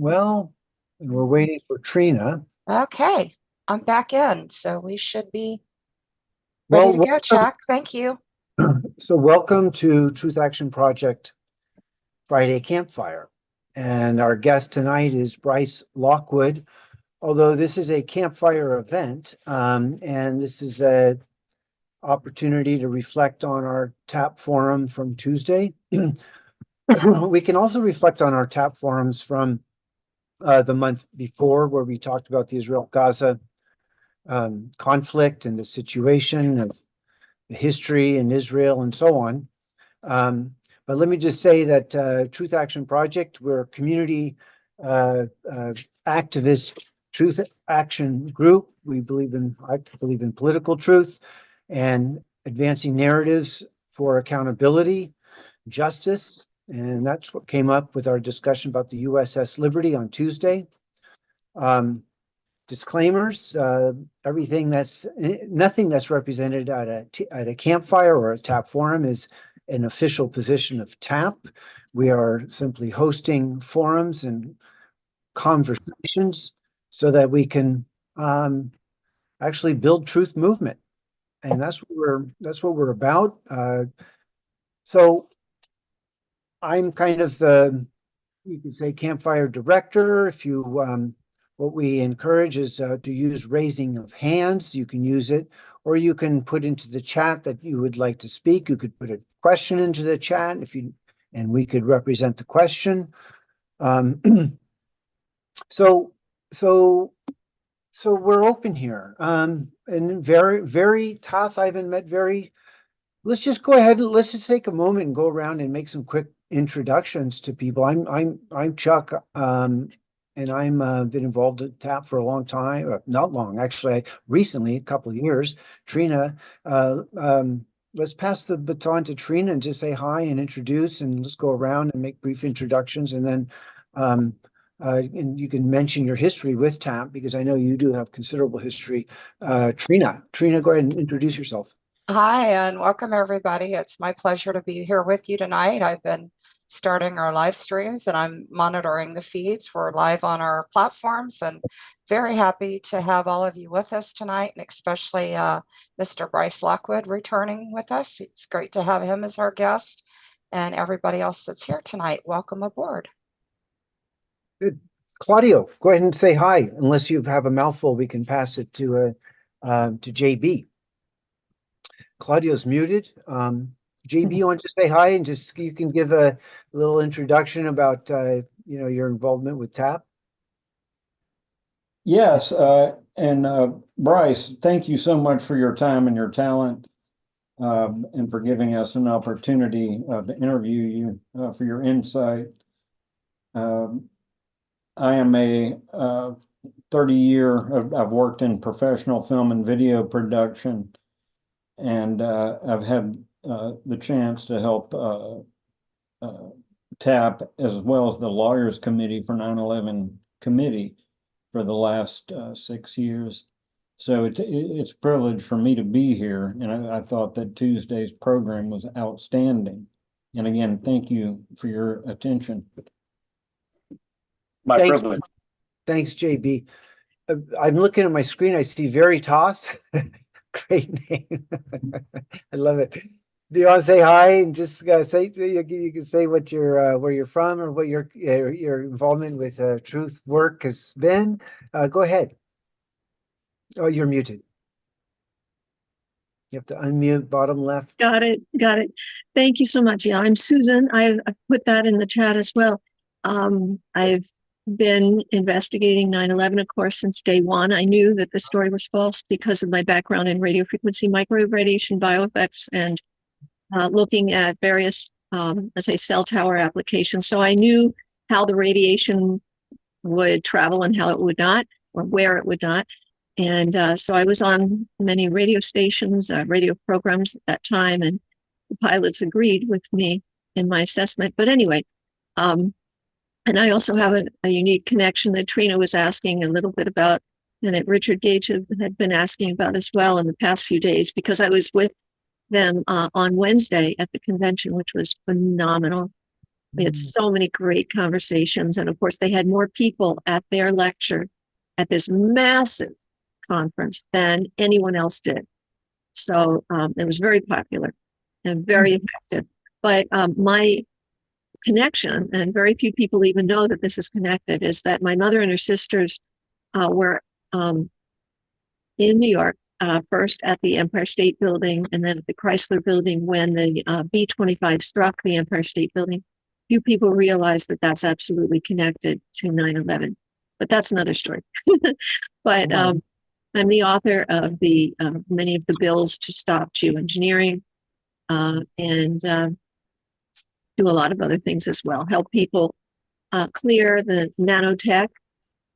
Well, and we're waiting for Trina. Okay, I'm back in, so we should be ready to Well, go, Chuck. Thank you. welcome to Truth Action Project Friday Campfire. And our guest tonight is Bryce Lockwood. Although this is a campfire event, and this is a opportunity to reflect on our TAP forum from Tuesday. We can also reflect on our TAP forums from the month before, where we talked about the Israel-Gaza conflict and the situation of the history in Israel and so on. But let me just say that Truth Action Project, we're a community activist truth action group. I believe in political truth and advancing narratives for accountability, justice. And that's what came up with our discussion about the USS Liberty on Tuesday. Disclaimers, nothing that's represented at a campfire or a TAP forum is an official position of TAP. We are simply hosting forums and conversations so that we can actually build truth movement. And that's what we're about. So I'm kind of you could say campfire director. If you what we encourage is to use raising of hands. You can use it, or you can put into the chat that you would like to speak. You could put a question into the chat and we could represent the question. So we're open here. And very Toss, I haven't met very. Let's just go ahead and let's just take a moment and go around and make some quick introductions to people. I'm Chuck, and I'm been involved at TAP for a long time. Not long, actually. Recently, a couple of years. Trina, let's pass the baton to Trina and just say hi and introduce, and let's go around and make brief introductions, and then and you can mention your history with TAP because I know you do have considerable history. Trina, go ahead and introduce yourself. Hi, and welcome everybody. It's my pleasure to be here with you tonight. I've been starting our live streams and I'm monitoring the feeds. We're live on our platforms and very happy to have all of you with us tonight, and especially Mr. Bryce Lockwood returning with us. It's great to have him as our guest, and everybody else that's here tonight. Welcome aboard. Good. Claudio, go ahead and say hi. Unless you have a mouthful, we can pass it to JB. Claudio's muted. JB, you want to say hi and just you can give a little introduction about your involvement with TAP? Yes, and Bryce, thank you so much for your time and your talent, and for giving us an opportunity to interview you for your insight. I am a 30-year, I've worked in professional film and video production, and I've had the chance to help TAP as well as the Lawyers Committee for 9/11 Committee for the last 6 years. So it's a privilege for me to be here, and I thought that Tuesday's program was outstanding. And again, thank you for your attention. My privilege. Thanks, JB. I'm looking at my screen. I see Veritas. Great name. I love it. Do you want to say hi and just say you can say what where you're from or what your involvement with truth work has been? Go ahead. Oh, you're muted. You have to unmute bottom left. Got it. Thank you so much. Yeah, I'm Susan. I've put that in the chat as well. I've been investigating 9/11, of course, since day one. I knew that the story was false because of my background in radio frequency microwave radiation bioeffects and looking at various, as a cell tower applications. So I knew how the radiation would travel and how it would not, or where it would not. And so I was on many radio stations, radio programs at that time, and the pilots agreed with me in my assessment. But anyway, and I also have a unique connection that Trina was asking a little bit about, and that Richard Gage had been asking about as well in the past few days, because I was with them on Wednesday at the convention, which was phenomenal. We had so many great conversations. And of course, they had more people at their lecture at this massive conference than anyone else did. So it was very popular and very effective. But my connection, and very few people even know that this is connected, is that my mother and her sisters were in New York, first at the Empire State Building and then at the Chrysler Building when the B-25 struck the Empire State Building. Few people realize that that's absolutely connected to 9/11, but that's another story. But I'm the author of the many of the bills to stop geoengineering, and do a lot of other things as well. Help people clear the nanotech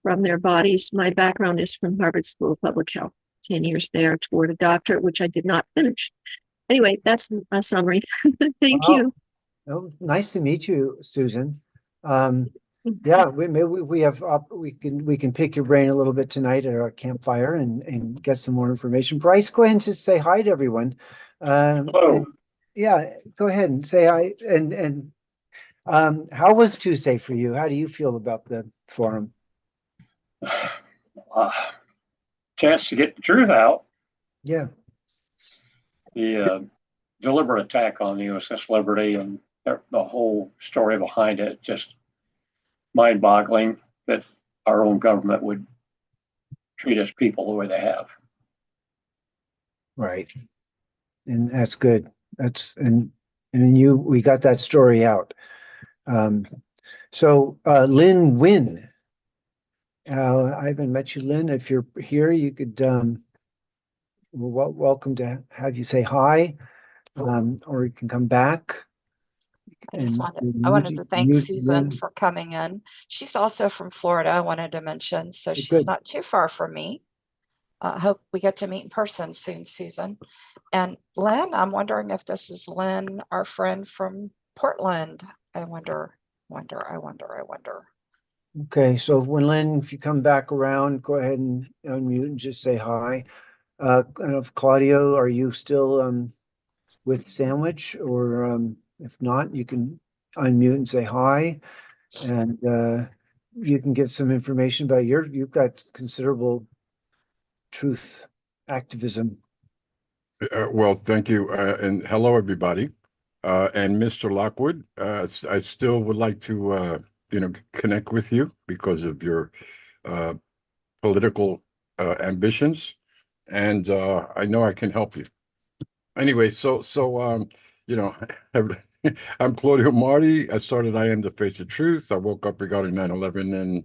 from their bodies. My background is from Harvard School of Public Health, 10 years there toward a doctorate, which I did not finish. Anyway, that's a summary. Thank you. Oh, nice to meet you, Susan. Yeah, we have we can pick your brain a little bit tonight at our campfire and get some more information. Bryce, go ahead and just say hi to everyone. Hello. Yeah, go ahead and say hi. And how was Tuesday for you? How do you feel about the forum? Chance to get the truth out. Yeah. The deliberate attack on the USS Liberty and the whole story behind it, just mind-boggling that our own government would treat us people the way they have. Right. And that's good. That's and we got that story out. So Lynn Wynn. I haven't met you, Lynn. If you're here, you could we're welcome to have you say hi, or you can come back. I wanted to thank Susan for coming in. She's also from Florida, I wanted to mention, so she's not too far from me. I hope we get to meet in person soon, Susan. And Lynn, I'm wondering if this is Lynn, our friend from Portland. I wonder. Okay, so when Lynn, if you come back around, go ahead and unmute and just say hi. I don't know if Claudio, are you still with Sandwich, or if not, you can unmute and say hi, and you can give some information about you've got considerable truth activism. Well, thank you, and hello, everybody. And Mr. Lockwood, I still would like to, connect with you because of your political ambitions, and I know I can help you. Anyway, so I'm Claudio Marti. I started I Am the Face of Truth. I woke up regarding 9/11, and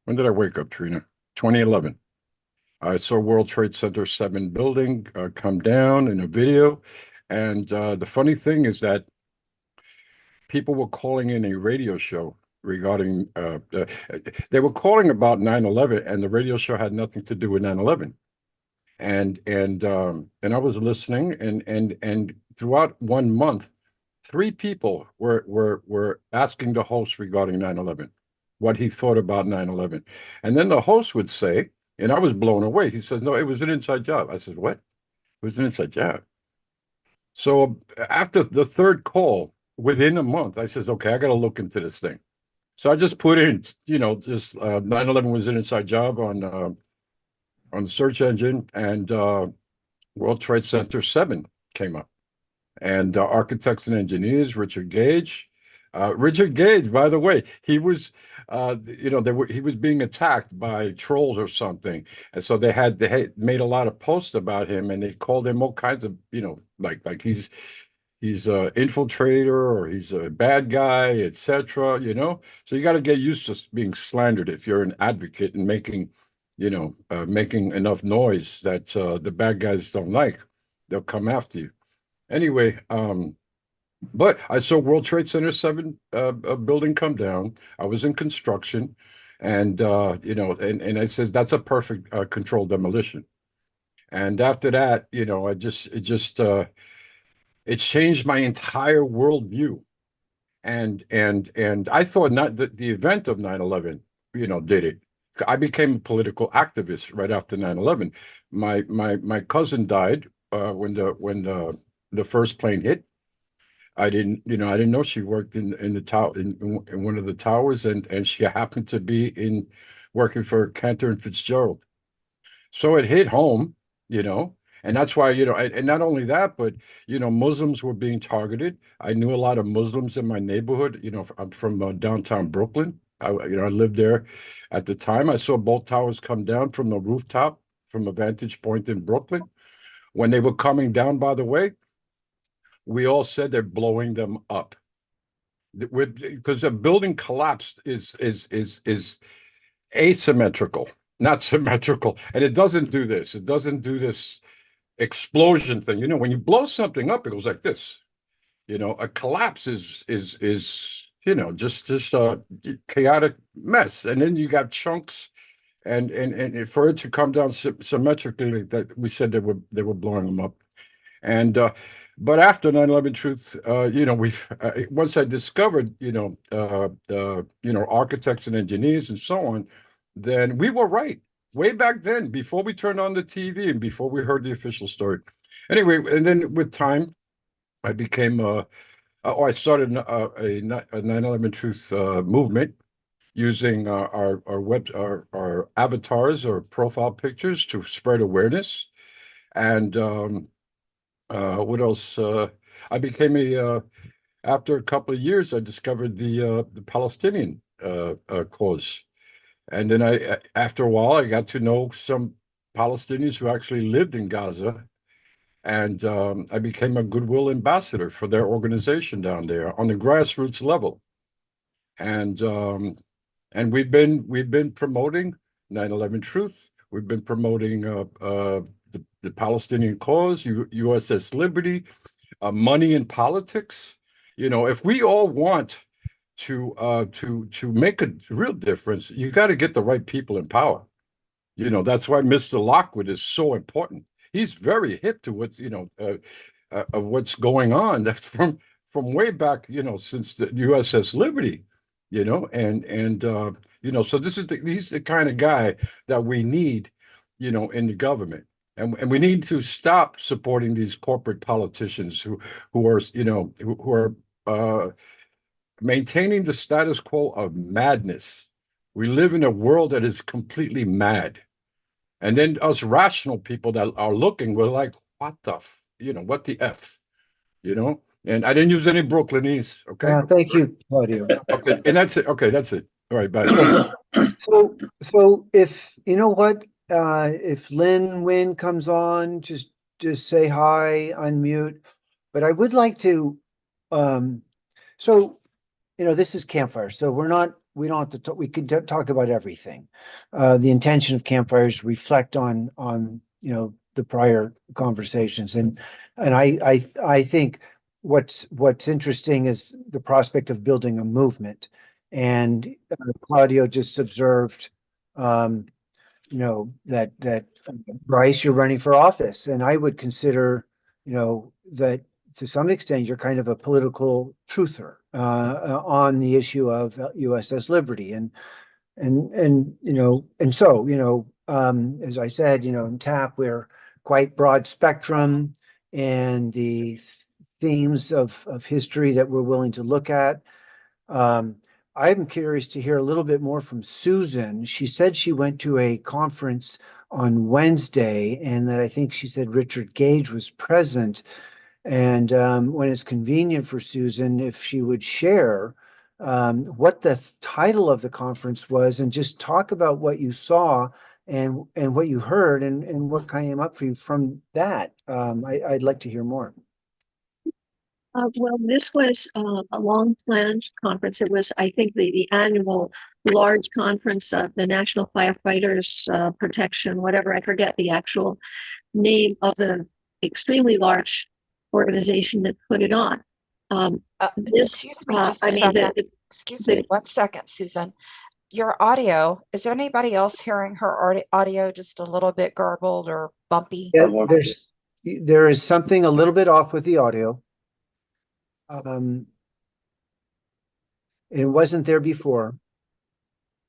when did I wake up, Trina? 2011. I saw World Trade Center 7 building come down in a video. And the funny thing is that people were calling in a radio show regarding, they were calling about 9/11, and the radio show had nothing to do with 9/11. And I was listening, and throughout 1 month, 3 people were asking the host regarding 9/11, what he thought about 9/11. And then the host would say, and I was blown away. He says, "No, it was an inside job." I said, "What? It was an inside job." So after the 3rd call, within a month, I says, "Okay, I got to look into this thing." So I just put in, just 9/11 was an inside job on the search engine, and World Trade Center 7 came up. And Architects and Engineers, Richard Gage. Richard Gage, by the way, he was, he was being attacked by trolls or something, and so they had made a lot of posts about him, and they called him all kinds of, like he's an infiltrator, or he's a bad guy, etc. So you got to get used to being slandered if you're an advocate and making enough noise that the bad guys don't like. They'll come after you. Anyway, but I saw World Trade Center 7 a building come down. I was in construction, and and I says that's a perfect controlled demolition. And after that, it changed my entire worldview. And I thought not that the event of 9/11, did it. I became a political activist right after 9/11. My cousin died when the first plane hit. I didn't, I didn't know she worked in the tower in one of the towers, and she happened to be working for Cantor and Fitzgerald. So it hit home, and that's why, and not only that, but Muslims were being targeted. I knew a lot of Muslims in my neighborhood. I'm from downtown Brooklyn. I lived there at the time. I saw both towers come down from the rooftop from a vantage point in Brooklyn. When they were coming down, by the way, we all said they're blowing them up. Because a building collapsed is asymmetrical, not symmetrical, and it doesn't do this. It doesn't do this explosion thing. When you blow something up, it goes like this. A collapse is just a chaotic mess, and then you got chunks, and for it to come down symmetrically, that we said they were blowing them up. And but after 9/11 truth, we've once I discovered, architects and engineers and so on, then we were right way back then, before we turned on the TV and before we heard the official story. Anyway, and then with time, I became I started a 9/11 truth movement using our avatars or profile pictures to spread awareness. And what else? I became after a couple of years, I discovered the Palestinian cause. And then after a while, I got to know some Palestinians who actually lived in Gaza. And I became a goodwill ambassador for their organization down there on the grassroots level. And we've been promoting 9/11 Truth. We've been promoting the Palestinian cause, USS Liberty, money in politics. If we all want to make a real difference, you got to get the right people in power. That's why Mr. Lockwood is so important. He's very hip to what's going on. That's from way back, since the USS Liberty, so he's the kind of guy that we need, in the government. And we need to stop supporting these corporate politicians who are maintaining the status quo of madness. We live in a world that is completely mad. And then us rational people that are looking, we're like, what the F, And I didn't use any Brooklynese, okay? Thank you, Claudio. Okay, and that's it. Okay, that's it. All right, bye. So if if Lynn Wynn comes on, just say hi, unmute. But I would like to, this is Campfire, so we don't have to talk, we can talk about everything. The intention of Campfire is reflect on the prior conversations, and I think what's interesting is the prospect of building a movement. And Claudio just observed, that Bryce, you're running for office, and I would consider, that to some extent you're kind of a political truther on the issue of USS Liberty, and so as I said, in TAP we're quite broad spectrum, and the themes of history that we're willing to look at. I'm curious to hear a little bit more from Susan. She said she went to a conference on Wednesday, and that I think she said Richard Gage was present. And when it's convenient for Susan, if she would share what the title of the conference was, and just talk about what you saw and what you heard, and what came up for you from that. I'd like to hear more. Well, this was a long-planned conference. It was, I think, the annual large conference of the National Firefighters Protection, whatever, I forget the actual name of the extremely large organization that put it on. Excuse me, just a second. Excuse me, 1 second, Susan. Your audio, is anybody else hearing her audio just a little bit garbled or bumpy? Yeah, there is something a little bit off with the audio. It wasn't there before.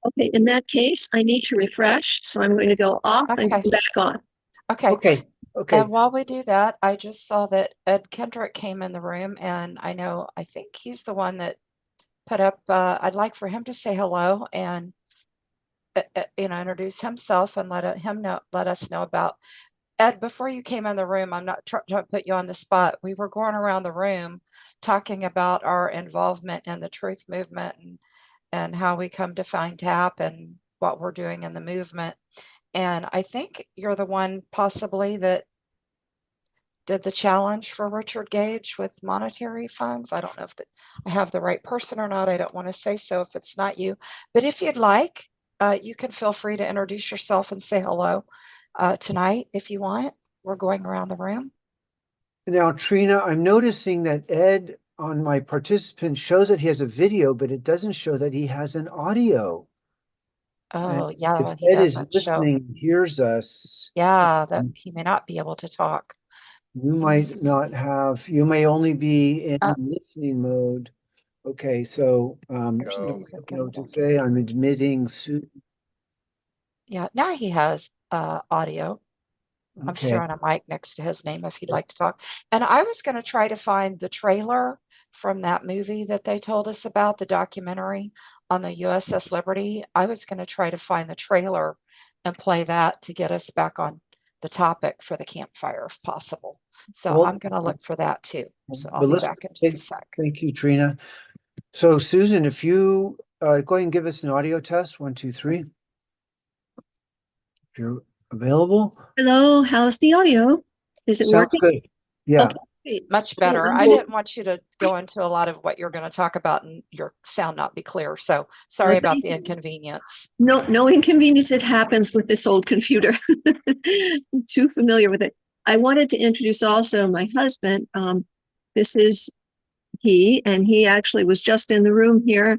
Okay, in that case, I need to refresh, so I'm going to go off and go back on. Okay. Okay. Okay, And while we do that, I just saw that Ed Kendrick came in the room, and I think he's the one that put up, I'd like for him to say hello and, introduce himself and let us know about. Ed, before you came in the room, I'm not trying to put you on the spot. We were going around the room talking about our involvement in the truth movement and how we come to find TAP and what we're doing in the movement. And I think you're the one possibly that did the challenge for Richard Gage with monetary funds. I don't know if I have the right person or not. I don't want to say so if it's not you. But if you'd like, you can feel free to introduce yourself and say hello tonight if you want. We're going around the room. now Trina, I'm noticing that Ed on my participant shows that he has a video, but it doesn't show that he has an audio. And Oh, yeah, if he Ed is doesn't show. listening, and hears us, Yeah, that he may not be able to talk. you might not have, you may only be in Uh, listening mode. Okay, so Here's Susan you know coming to back say in. I'm admitting Yeah, now he has audio. I'm okay. showing a mic next to his name if he'd like to talk. And I was going to try to find the trailer from that movie that they told us about, the documentary on the USS Liberty. I was going to try to find the trailer and play that to get us back on the topic for the campfire if possible. So Well, I'm going to look for that too. So I'll but be listen, back in just a sec. thank you, Trina. So Susan, if you go ahead and give us an audio test, 1, 2, 3. If you're available, Hello, how's the audio? Is it sounds working? good. Yeah. Okay, great. Much So better. let I me- didn't want you to go into a lot of what you're going to talk about and your sound not be clear. So sorry about thank the you. inconvenience. No inconvenience. It happens with this old computer. I'm too familiar with it. I wanted to introduce also my husband. This is he, and he actually was just in the room here.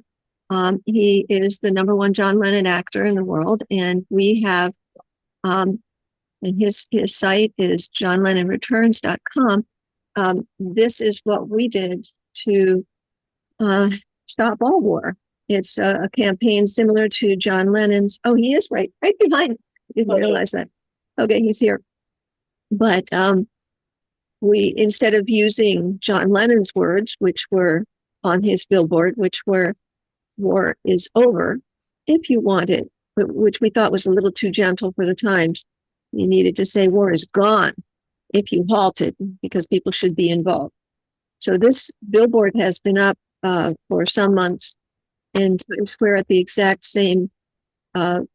He is the #1 John Lennon actor in the world, and we have, and his site is johnlennonreturns.com. This is what we did to stop all war. It's a campaign similar to John Lennon's. Oh, he is right behind. Didn't realize that. Okay, he's here. But we, instead of using John Lennon's words, which were on his billboard, which were "war is over," if you wanted, which we thought was a little too gentle for the times, you needed to say "war is gone" if you halted, because people should be involved. So this billboard has been up for some months in Times Square at the exact same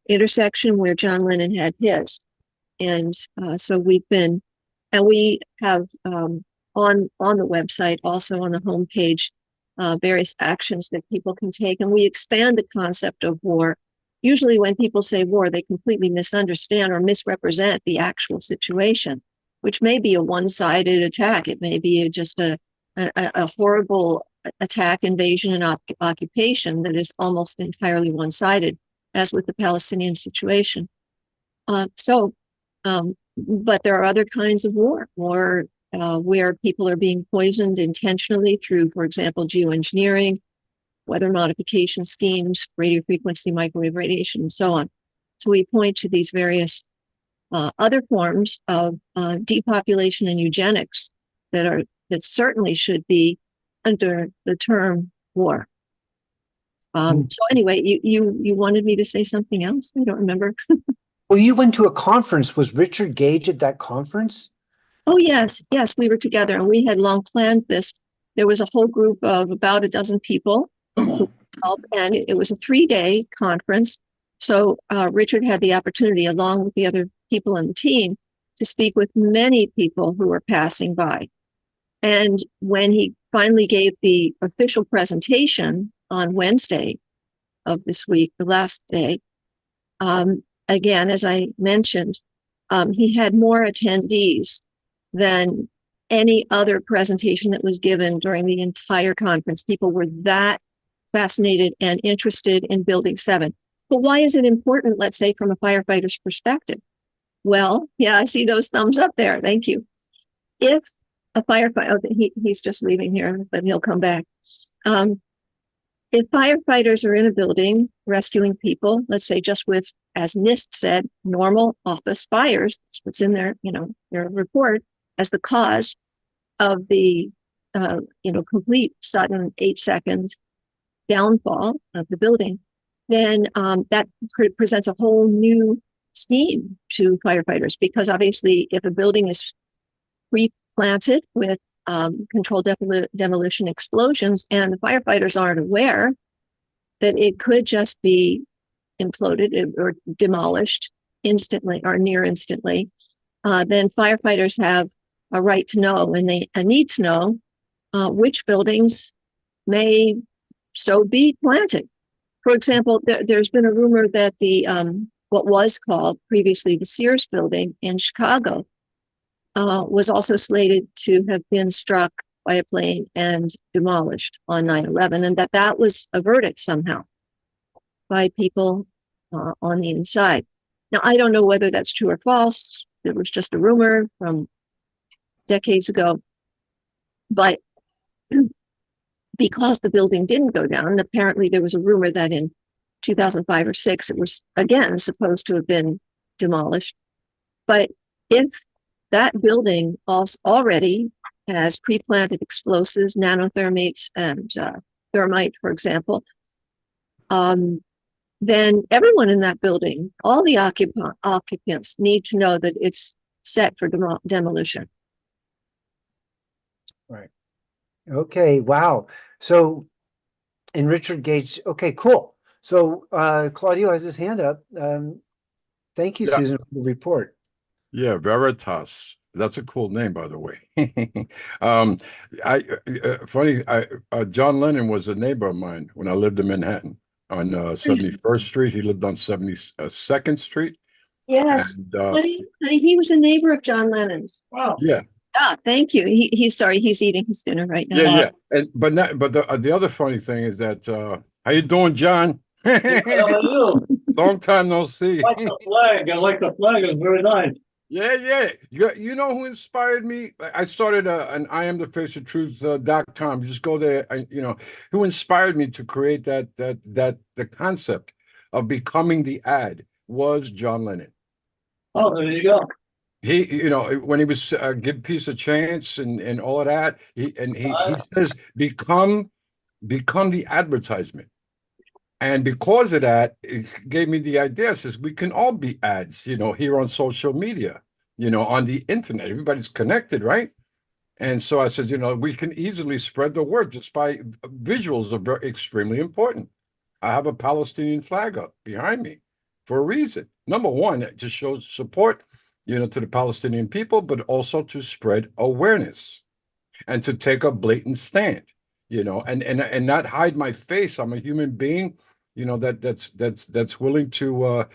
intersection where John Lennon had his. And so we've been, and we have on the website, also on the homepage, various actions that people can take. And we expand the concept of war. Usually when people say war, they completely misunderstand or misrepresent the actual situation, which may be a one-sided attack. It may be just a horrible attack, invasion, and occupation that is almost entirely one-sided, as with the Palestinian situation. But there are other kinds of war where people are being poisoned intentionally through, for example, geoengineering, weather modification schemes, radio frequency, microwave radiation, and so on. So we point to these various other forms of depopulation and eugenics that certainly should be under the term war. So anyway, you wanted me to say something else? I don't remember. Well, you went to a conference. Was Richard Gage at that conference? Oh, yes, we were together and we had long planned this. There was a whole group of about a dozen people who helped, and it was a 3-day conference. So Richard had the opportunity, along with the other people in the team, to speak with many people who were passing by. And when he finally gave the official presentation on Wednesday of this week, the last day, again, as I mentioned, he had more attendees than any other presentation that was given during the entire conference. People were that fascinated and interested in Building 7. But why is it important, let's say, from a firefighter's perspective? Well, yeah, I see those thumbs up there. Thank you. If a firefighter, he's just leaving here, but he'll come back. if firefighters are in a building rescuing people, let's say just with, as NIST said, normal office fires, that's what's in their, their report as the cause of the, complete sudden 8-second downfall of the building, then that presents a whole new scheme to firefighters, because obviously if a building is pre-planted with controlled demolition explosions and the firefighters aren't aware that it could just be imploded or demolished instantly or near instantly, then firefighters have a right to know, and they need to know which buildings may so be planted. For example, there's been a rumor that the what was called previously the Sears building in Chicago was also slated to have been struck by a plane and demolished on 9/11, and that was averted somehow by people on the inside. Now, I don't know whether that's true or false. It was just a rumor from decades ago, but because the building didn't go down, apparently there was a rumor that in 2005 or 6, it was again supposed to have been demolished. But if that building also already has pre-planted explosives, nanothermates, and thermite, for example, then everyone in that building, all the occupants need to know that it's set for demolition. Right. Okay. Wow. So, and Richard Gage. Okay, cool. So, Claudio has his hand up. Thank you, Yeah. Susan, for the report. Yeah, Veritas. That's a cool name, by the way. John Lennon was a neighbor of mine when I lived in Manhattan on 71st Street. He lived on 72nd Street. Yes, And, honey, he was a neighbor of John Lennon's. Wow. yeah, Ah, thank you. He's sorry, he's eating his dinner right now. yeah. And but the other funny thing is that how you doing, John? How are you? Long time no see. Like the flag. I like the flag. It's very nice. Yeah. You know who inspired me? I started an I am the face of truth.com. Just go there. Who inspired me to create the concept of becoming the ad was John Lennon. Oh, there you go. He, when he was give peace a chance and all of that, he says become the advertisement. And because of that, it gave me the idea. It says we can all be ads, here on social media, on the internet. Everybody's connected, right? And so I said, we can easily spread the word just by visuals are extremely important. I have a Palestinian flag up behind me for a reason. Number one, it just shows support, to the Palestinian people, but also to spread awareness and to take a blatant stand, and not hide my face. I'm a human being, that's willing to,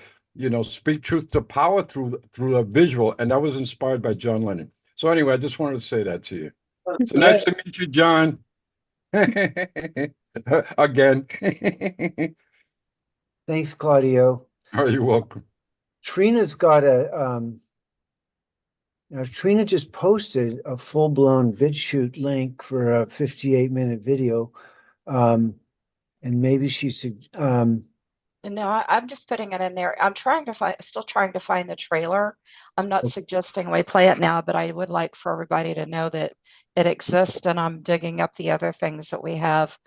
speak truth to power through a visual. And that was inspired by John Lennon. So anyway, I just wanted to say that to you. So nice to meet you, John. Again. Thanks, Claudio. Oh, you're welcome. Trina's got now Trina just posted a full-blown VidShoot link for a 58-minute video. And maybe No, I'm just putting it in there. I'm still trying to find the trailer. I'm not suggesting we play it now, but I would like for everybody to know that it exists, and I'm digging up the other things that we have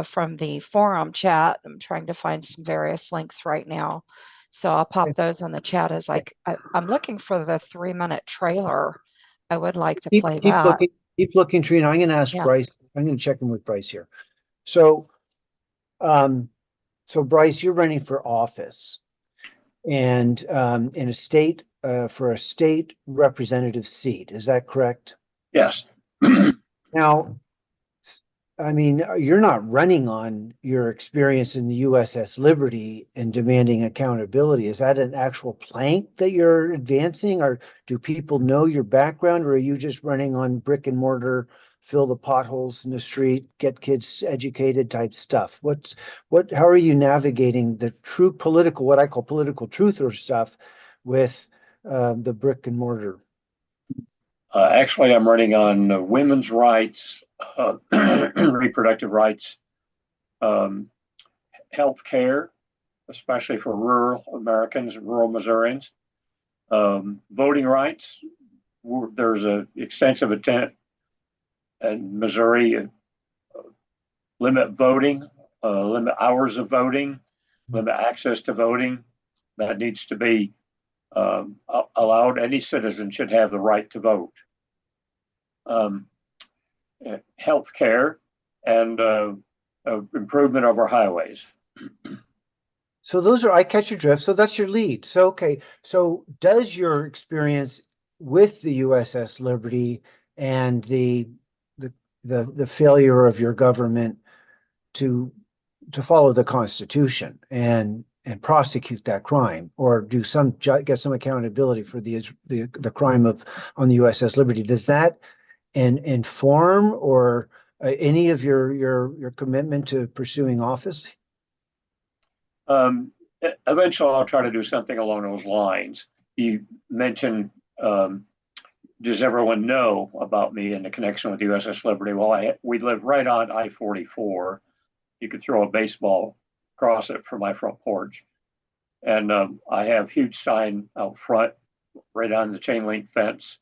from the forum chat. I'm trying to find some various links right now. So I'll pop those in the chat as I'm looking for the 3-minute trailer. I would like to play that. Keep looking, Trina. I'm going to ask Bryce. I'm going to check in with Bryce here. So, Bryce, you're running for office, and in a state for a state representative seat. Is that correct? Yes. Now, I mean, you're not running on your experience in the USS Liberty and demanding accountability. Is that an actual plank that you're advancing, or do people know your background, or are you just running on brick and mortar, fill the potholes in the street, get kids educated type stuff? How are you navigating the true political, what I call political truther stuff, with the brick and mortar? Actually, I'm running on women's rights, reproductive rights, health care, especially for rural Americans, rural Missourians, voting rights. There's an extensive attempt in Missouri, limit voting, limit hours of voting, limit access to voting. That needs to be allowed. Any citizen should have the right to vote. Health care and improvement of our highways. So those are, I catch your drift. So that's your lead. So, okay. So does your experience with the USS Liberty and the failure of your government to follow the Constitution and prosecute that crime, or do get some accountability for the crime on the USS Liberty, does that inform or any of your commitment to pursuing office? Eventually, I'll try to do something along those lines. You mentioned, does everyone know about me and the connection with the USS Liberty? Well, we live right on I-44. You could throw a baseball across it from my front porch. And I have a huge sign out front, right on the chain link fence.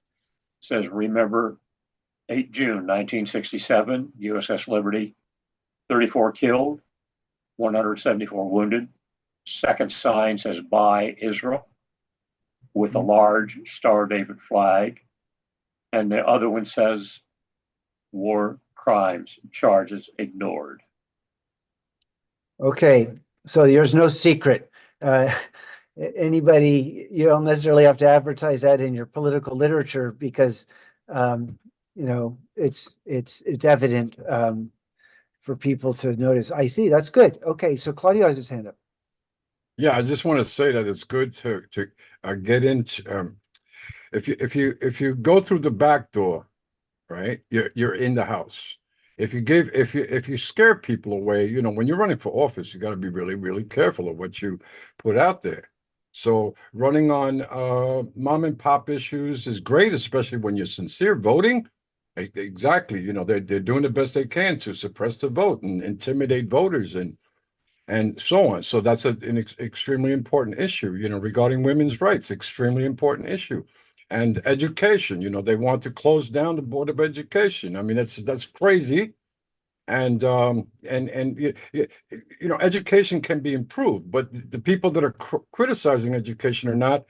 It says, remember 8 June 1967, USS Liberty, 34 killed, 174 wounded. Second sign says, by Israel, with a large Star of David flag. And the other one says, war crimes charges ignored. Okay, so there's no secret. Anybody, you don't necessarily have to advertise that in your political literature, because it's evident for people to notice. I see. That's good. Okay, so Claudio has his hand up. Yeah, I just want to say that it's good to get into. If you go through the back door, right, you're in the house. If you scare people away, when you're running for office, you got to be really, really careful of what you put out there. So running on mom and pop issues is great, especially when you're sincere. Voting, exactly. They're doing the best they can to suppress the vote and intimidate voters and so on. So that's an extremely important issue. Regarding women's rights, extremely important issue. And education, they want to close down the Board of Education. I mean, that's crazy. And education can be improved, but the people that are criticizing education are not.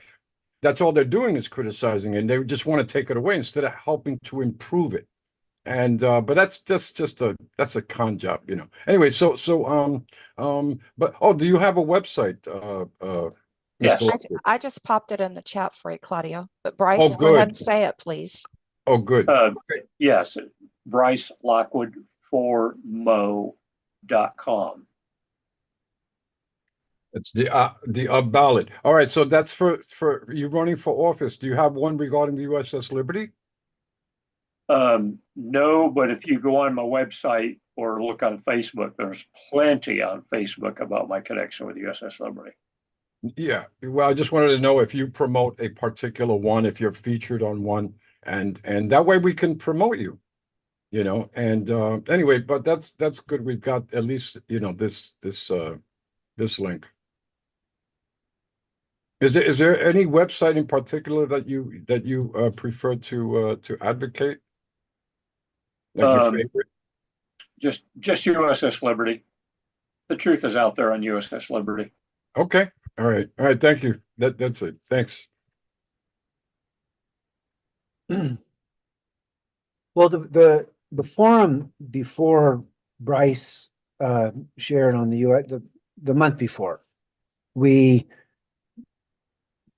That's all they're doing is criticizing, and they just want to take it away instead of helping to improve it. And but that's a con job, Anyway, so but do you have a website? Yes. I just popped it in the chat for you, Claudio. But Bryce, go ahead and say it, please. Oh, good. Yes, Bryce Lockwood for mo.com. It's the ballot. All right, so that's for you running for office. Do you have one regarding the USS Liberty? No, but if you go on my website or look on Facebook, there's plenty on Facebook about my connection with the USS Liberty. Yeah, well, I just wanted to know if you promote a particular one, if you're featured on one, and that way we can promote you, And anyway, but that's good. We've got at least this link. Is there any website in particular that you prefer to advocate? Like your favorite? Just USS Liberty. The truth is out there on USS Liberty. Okay. All right. Thank you. That's it. Thanks. Well, the forum before Bryce shared on the month before, we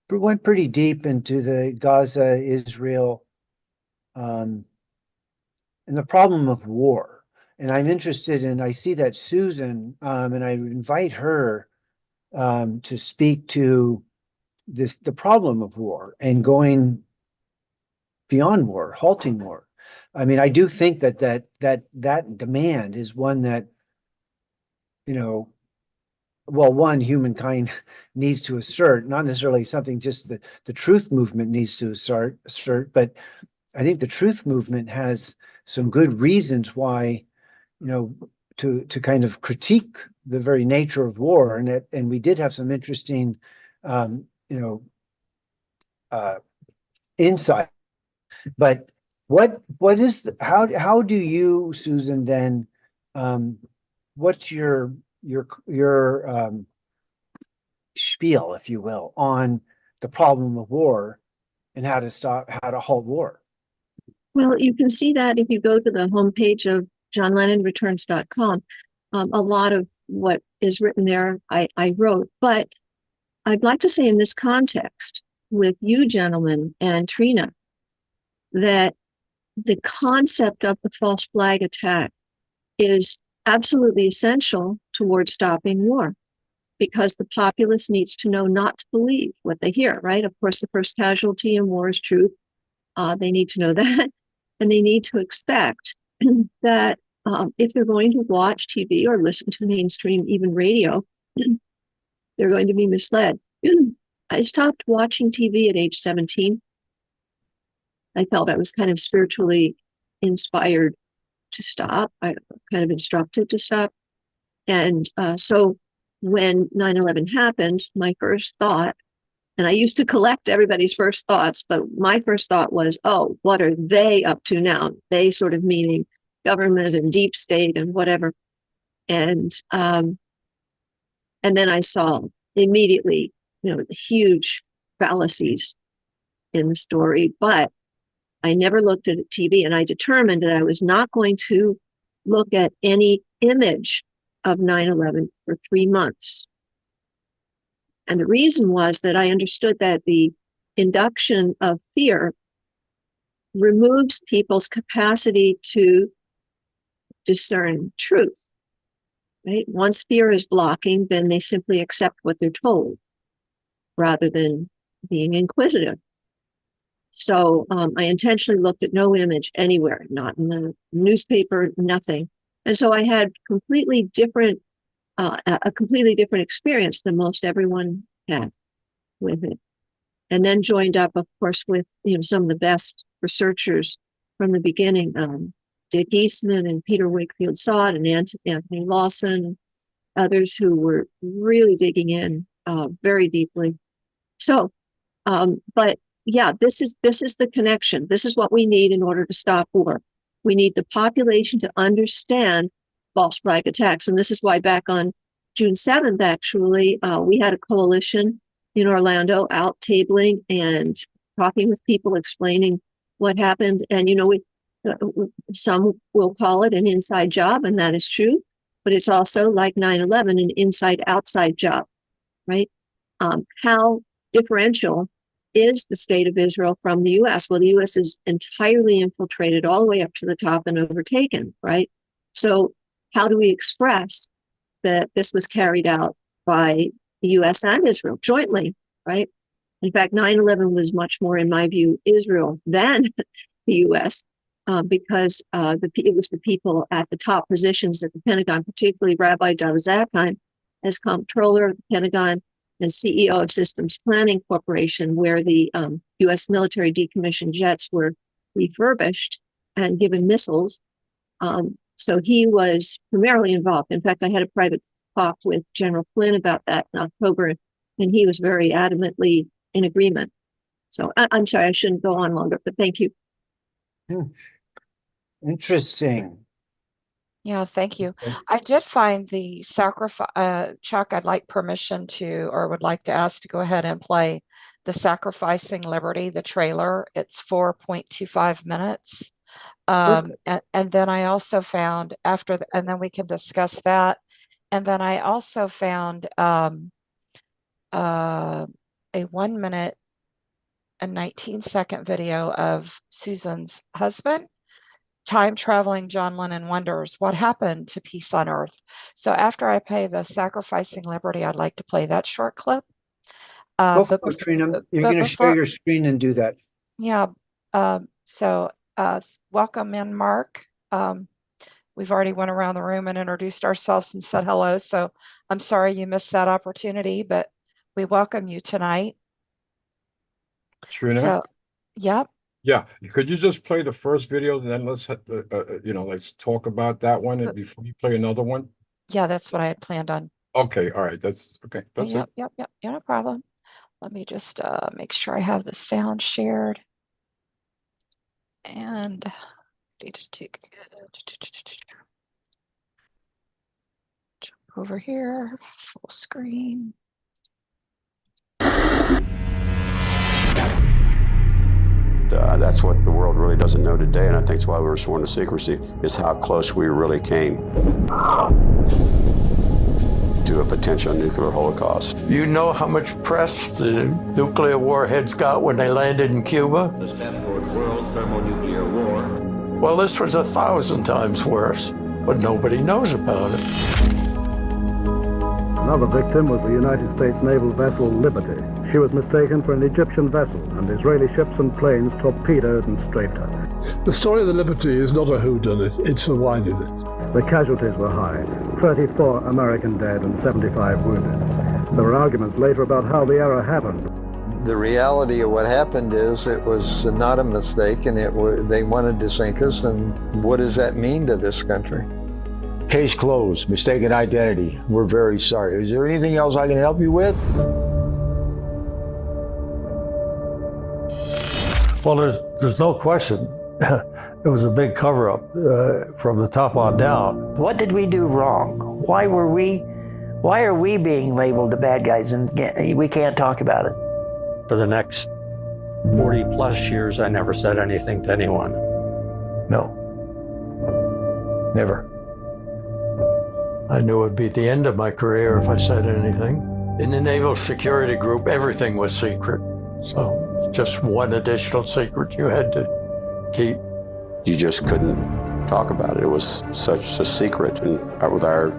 went pretty deep into the Gaza, Israel, and the problem of war. And I'm interested in, I see that Susan, and I invite her to speak to the problem of war and going beyond war, halting war. I mean, I do think that demand is one that, one, humankind needs to assert, not necessarily something just the truth movement needs to assert, but I think the truth movement has some good reasons why, to kind of critique the very nature of war, and we did have some interesting, insight. But what is how do you, Susan, then what's your spiel, if you will, on the problem of war and how to halt war? Well, you can see that if you go to the homepage of johnlennonreturns.com. A lot of what is written there, I wrote, but I'd like to say in this context with you gentlemen and Trina, that the concept of the false flag attack is absolutely essential towards stopping war, because the populace needs to know not to believe what they hear, right? Of course, the first casualty in war is truth. They need to know that, and they need to expect that if they're going to watch TV or listen to mainstream, even radio, they're going to be misled. I stopped watching TV at age 17. I felt I was kind of spiritually inspired to stop. I kind of instructed to stop. And so when 9/11 happened, my first thought, and I used to collect everybody's first thoughts, but my first thought was, oh, what are they up to now? They sort of meaning government and deep state and whatever. And then I saw immediately, the huge fallacies in the story, but I never looked at TV, and I determined that I was not going to look at any image of 9/11 for 3 months. And the reason was that I understood that the induction of fear removes people's capacity to discern truth, right? Once fear is blocking, then they simply accept what they're told rather than being inquisitive. So I intentionally looked at no image anywhere, not in the newspaper, nothing. And so I had a completely different experience than most everyone had with it. And then joined up, of course, with some of the best researchers from the beginning, Dick Eastman and Peter Wakefield Sott and Anthony Lawson, and others who were really digging in very deeply. So, but yeah, this is the connection. This is what we need in order to stop war. We need the population to understand false flag attacks. And this is why back on June 7th, actually, we had a coalition in Orlando out tabling and talking with people, explaining what happened. And, some will call it an inside job, and that is true, but it's also like 9/11, an inside-outside job, right? How differential is the state of Israel from the U.S.? Well, the U.S. is entirely infiltrated all the way up to the top and overtaken, right? So how do we express that this was carried out by the U.S. and Israel jointly, right? In fact, 9/11 was much more, in my view, Israel than the U.S. Because it was the people at the top positions at the Pentagon, particularly Rabbi Dov Zakheim as comptroller of the Pentagon and CEO of Systems Planning Corporation, where the U.S. military decommissioned jets were refurbished and given missiles. So he was primarily involved. In fact, I had a private talk with General Flynn about that in October, and he was very adamantly in agreement. So I'm sorry, I shouldn't go on longer, but thank you. Interesting. Yeah, thank you. Okay. I did find the sacrifice, Chuck, I'd like permission to, or would like to ask to go ahead and play the Sacrificing Liberty, the trailer. It's 4.25 minutes. And then I also found and then we can discuss that. And then I also found a 1 minute and 19-second video of Susan's husband. Time traveling John Lennon wonders what happened to peace on earth. So after I play the Sacrificing Liberty, I'd like to play that short clip. Go for it, Trina. You're going to share your screen and do that. Yeah. So welcome in, Mark. We've already went around the room and introduced ourselves and said hello. So I'm sorry you missed that opportunity, but we welcome you tonight. Trina? So, yep. Yeah, could you just play the first video, and then let's, let's talk about that one and before you play another one? Yeah, that's what I had planned on. Okay, all right, that's it. Yep, yeah, no problem. Let me just make sure I have the sound shared. And need to take jump over here, full screen. That's what the world really doesn't know today, and I think that's why we were sworn to secrecy, is how close we really came to a potential nuclear holocaust. You know how much press the nuclear warheads got when they landed in Cuba? The step toward world thermonuclear war. Well, this was 1,000 times worse, but nobody knows about it. Another victim was the United States naval vessel Liberty. She was mistaken for an Egyptian vessel, and Israeli ships and planes torpedoed and strafed her. The story of the Liberty is not a whodunit, it's a whodunit. The casualties were high, 34 American dead and 75 wounded. There were arguments later about how the error happened. The reality of what happened is it was not a mistake, and they wanted to sink us, and what does that mean to this country? Case closed, mistaken identity. We're very sorry. Is there anything else I can help you with? Well, there's no question. It was a big cover-up from the top on down. What did we do wrong? Why are we being labeled the bad guys and we can't talk about it? For the next 40 plus years, I never said anything to anyone. No. Never. I knew it would be the end of my career if I said anything. In the Naval Security Group, everything was secret. So just one additional secret you had to keep. You just couldn't talk about it. It was such a secret, and with our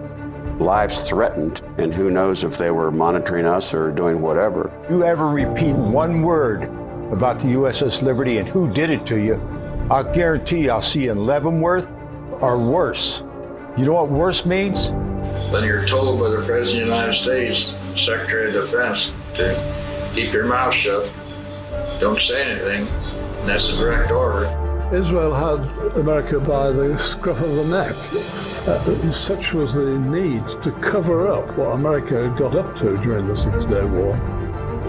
lives threatened, and who knows if they were monitoring us or doing whatever. You ever repeat one word about the USS Liberty and who did it to you, I'll guarantee I'll see you in Leavenworth or worse. You know what worse means? Then you're told by the President of the United States, Secretary of Defense, to keep your mouth shut. Don't say anything. And that's a direct order. Israel had America by the scruff of the neck. Such was the need to cover up what America had got up to during the Six-Day War.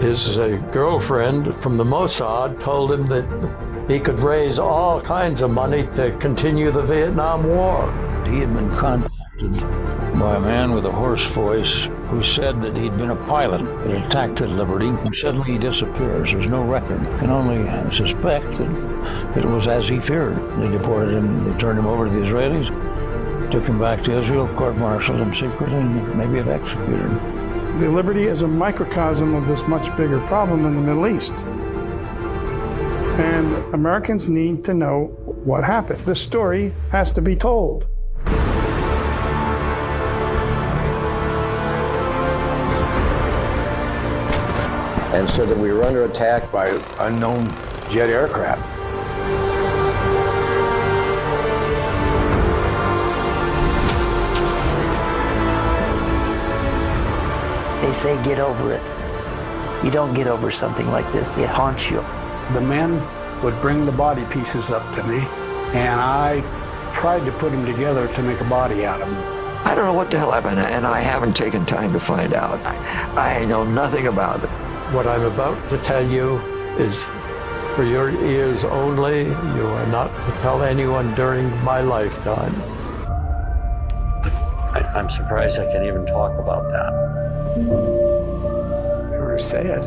His girlfriend from the Mossad told him that he could raise all kinds of money to continue the Vietnam War. He had been contacted by a man with a hoarse voice who said that he'd been a pilot that attacked at Liberty, and suddenly he disappears. There's no record. You can only suspect that it was as he feared. They deported him, they turned him over to the Israelis, took him back to Israel, court-martialed him secretly, and maybe have executed him. The Liberty is a microcosm of this much bigger problem in the Middle East. And Americans need to know what happened. This story has to be told. And so that we were under attack by unknown jet aircraft. They say get over it. You don't get over something like this. It haunts you. The men would bring the body pieces up to me, and I tried to put them together to make a body out of them. I don't know what the hell happened, and I haven't taken time to find out. I know nothing about it. What I'm about to tell you is for your ears only. You are not to tell anyone during my lifetime. I'm surprised I can even talk about that. You were sad.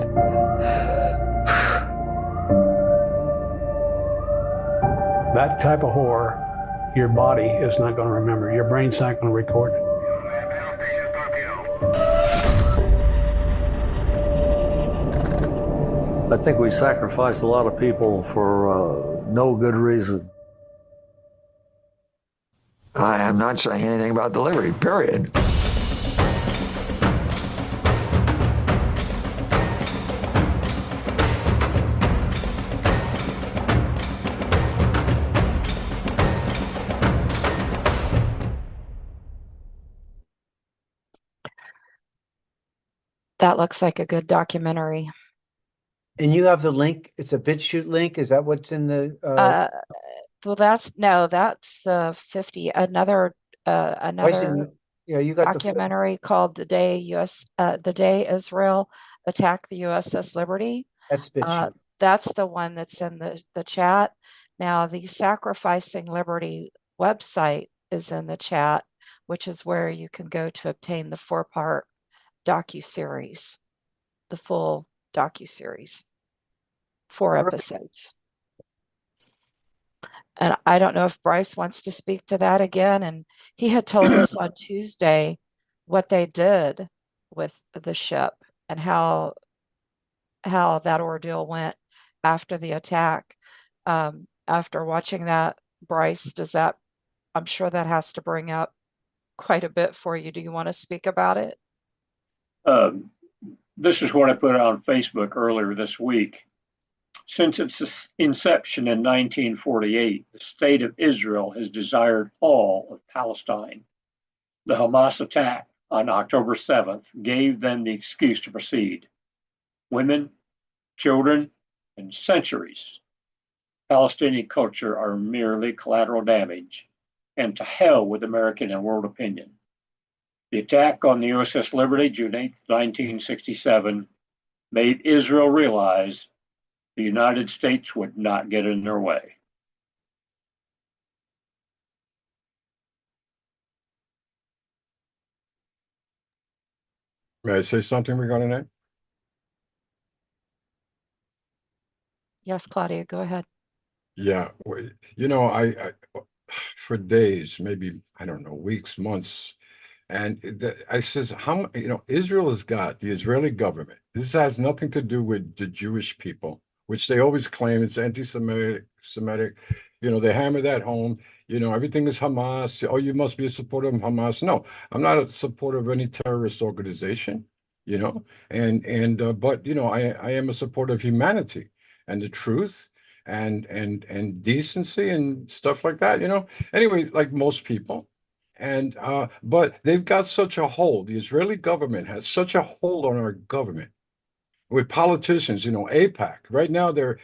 That type of horror, your body is not going to remember. Your brain's not going to record it. I think we sacrificed a lot of people for no good reason. I am not saying anything about the Liberty, period. That looks like a good documentary. And you have the link, it's a BitChute link, is that what's in the, Well, that's 50, another yeah, you got the, documentary called The Day Israel Attacked the USS Liberty. that's BitChute. That's the one that's in the chat. Now, the Sacrificing Liberty website is in the chat, which is where you can go to obtain the 4-part docuseries, the full docuseries, 4 episodes. And I don't know if Bryce wants to speak to that again. And he had told us on Tuesday what they did with the ship and how that ordeal went after the attack. After watching that, Bryce, I'm sure that has to bring up quite a bit for you. Do you want to speak about it? This is what I put on Facebook earlier this week. Since its inception in 1948, the state of Israel has desired all of Palestine. The Hamas attack on October 7th gave them the excuse to proceed. Women, children, and centuries. Palestinian culture are merely collateral damage, and to hell with American and world opinion. The attack on the USS Liberty, June 8, 1967, made Israel realize the United States would not get in their way. May I say something regarding that? Yes, Claudia, go ahead. Yeah, you know, I for days, maybe, I don't know, weeks, months, and I says, how, you know, Israel has got the Israeli government. This has nothing to do with the Jewish people, which they always claim it's anti-Semitic. You know, they hammer that home. You know, everything is Hamas. Oh, you must be a supporter of Hamas. No, I'm not a supporter of any terrorist organization, you know, but, you know, I am a supporter of humanity and the truth and decency and stuff like that, you know. Anyway, like most people. And but they've got such a hold. The Israeli government has such a hold on our government with politicians, you know, AIPAC. Right now they're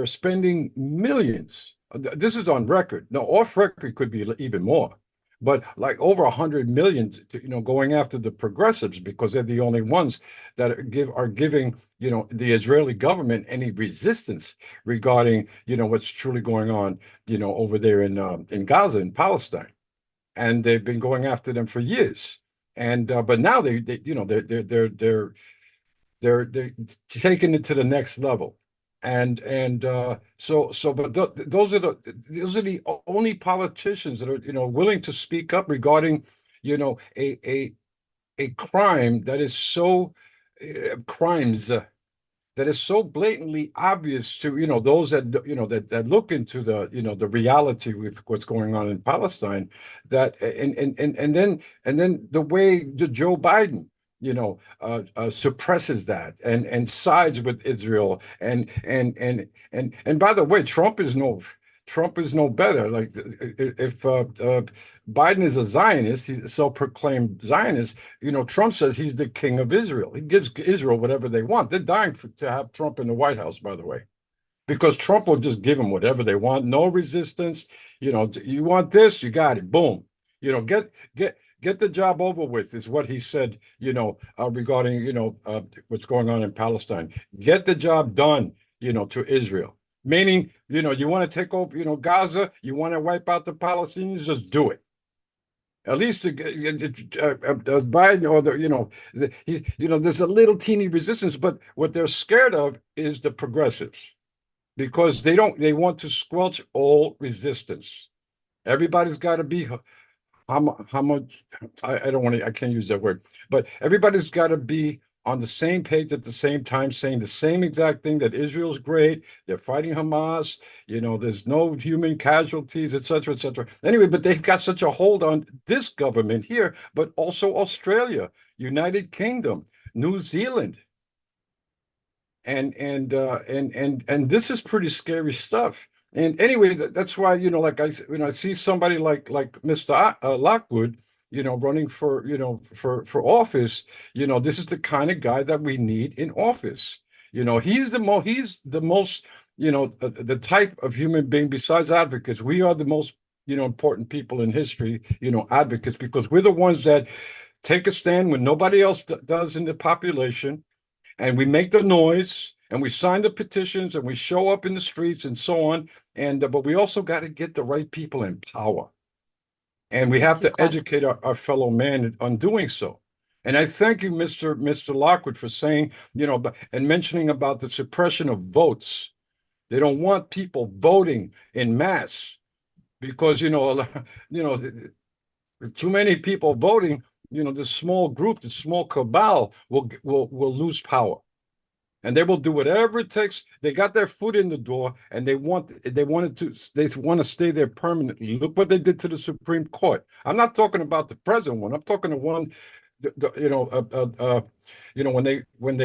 spending millions. This is on record. No, off record could be even more. But like over 100 million, you know, going after the progressives because they're the only ones that are giving, you know, the Israeli government any resistance regarding, you know, what's truly going on, you know, over there in Gaza, in Palestine, and they've been going after them for years. And but now they you know, they're taking it to the next level. And but those are the only politicians that are, you know, willing to speak up regarding, you know, a crime that is so crimes that is so blatantly obvious to, you know, those that, you know, that look into the, you know, the reality with what's going on in Palestine, that and then the way Joe Biden, you know, suppresses that and sides with Israel and by the way, Trump is no better. Like if Biden is a Zionist, he's a self-proclaimed Zionist, you know, Trump says he's the king of Israel. He gives Israel whatever they want. They're dying to have Trump in the White House, by the way, because Trump will just give them whatever they want, no resistance. You know, you want this, you got it, boom. You know, get the job over with is what he said, you know, regarding, you know, what's going on in Palestine. Get the job done, you know, to Israel. Meaning, you know, you want to take over, you know, Gaza, you want to wipe out the Palestinians, just do it. At least Biden or the, you know, you know, there's a little teeny resistance, but what they're scared of is the progressives, because they want to squelch all resistance. Everybody's got to be how much I don't want to, I can't use that word, but everybody's got to be on the same page at the same time, saying the same exact thing, that Israel's great, they're fighting Hamas, you know, there's no human casualties, et cetera, et cetera. Anyway, but they've got such a hold on this government here, but also Australia, United Kingdom, New Zealand. And this is pretty scary stuff. And anyway, that's why, you know, like when I see somebody like Mr. Lockwood, you know, running for, you know, for office, you know, this is the kind of guy that we need in office. He's the most, the type of human being besides advocates. We are the most, important people in history, advocates, because we're the ones that take a stand when nobody else does in the population. And we make the noise and we sign the petitions and we show up in the streets and so on. And, but we also got to get the right people in power. And we have to educate our fellow man on doing so. And I thank you, Mr. Lockwood, for saying, and mentioning about the suppression of votes. They don't want people voting in mass because, too many people voting, this small group, this small cabal will lose power. And they will do whatever it takes. They got their foot in the door, and they want to stay there permanently. Look what they did to the Supreme Court. I'm not talking about the present one. I'm talking to one, when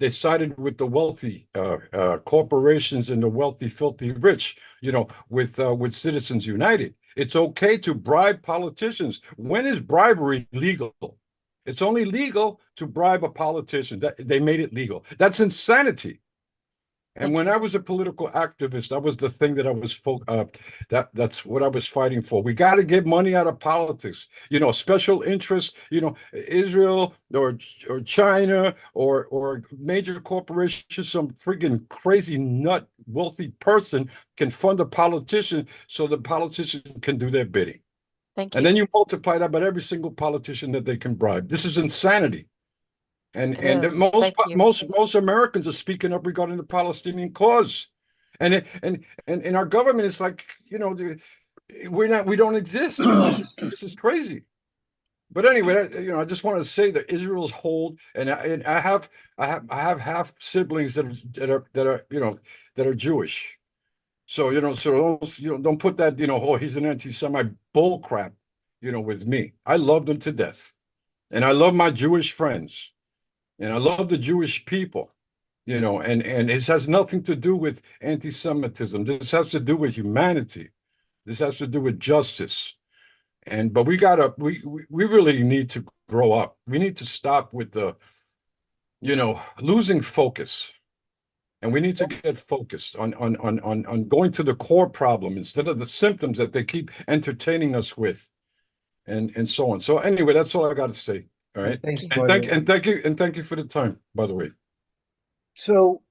they sided with the wealthy corporations and the wealthy, filthy rich. With Citizens United. It's okay to bribe politicians. When is bribery legal? It's only legal to bribe a politician. They made it legal. That's insanity. And when I was a political activist, that was the thing that I was that's what I was fighting for. We got to get money out of politics. Special interests. Israel or China or major corporations. Some freaking crazy nut wealthy person can fund a politician so the politician can do their bidding. Thank you. And then you multiply that by every single politician that they can bribe. This is insanity. And most Americans are speaking up regarding the Palestinian cause. And our government is like, we don't exist. This is crazy. But anyway, I just want to say that Israel's hold, and I have half siblings that are Jewish. So, don't put that, he's an anti-Semite bull crap, with me. I love them to death. And I love my Jewish friends. And I love the Jewish people, and it has nothing to do with anti-Semitism. This has to do with humanity. This has to do with justice. But we really need to grow up. We need to stop with the, losing focus. And we need to get focused on going to the core problem instead of the symptoms that they keep entertaining us with, and so on. So anyway, that's all I got to say. All right. Thank you. And thank you for the time, by the way. So,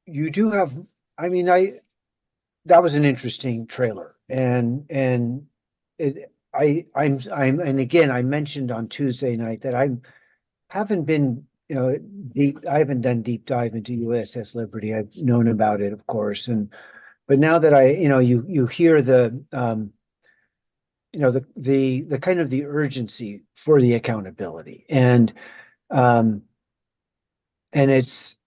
you do have, that was an interesting trailer, and again, I mentioned on Tuesday night that I haven't been, I haven't done deep dive into USS Liberty. I've known about it, of course, but now that you hear the the kind of the urgency for the accountability, and it's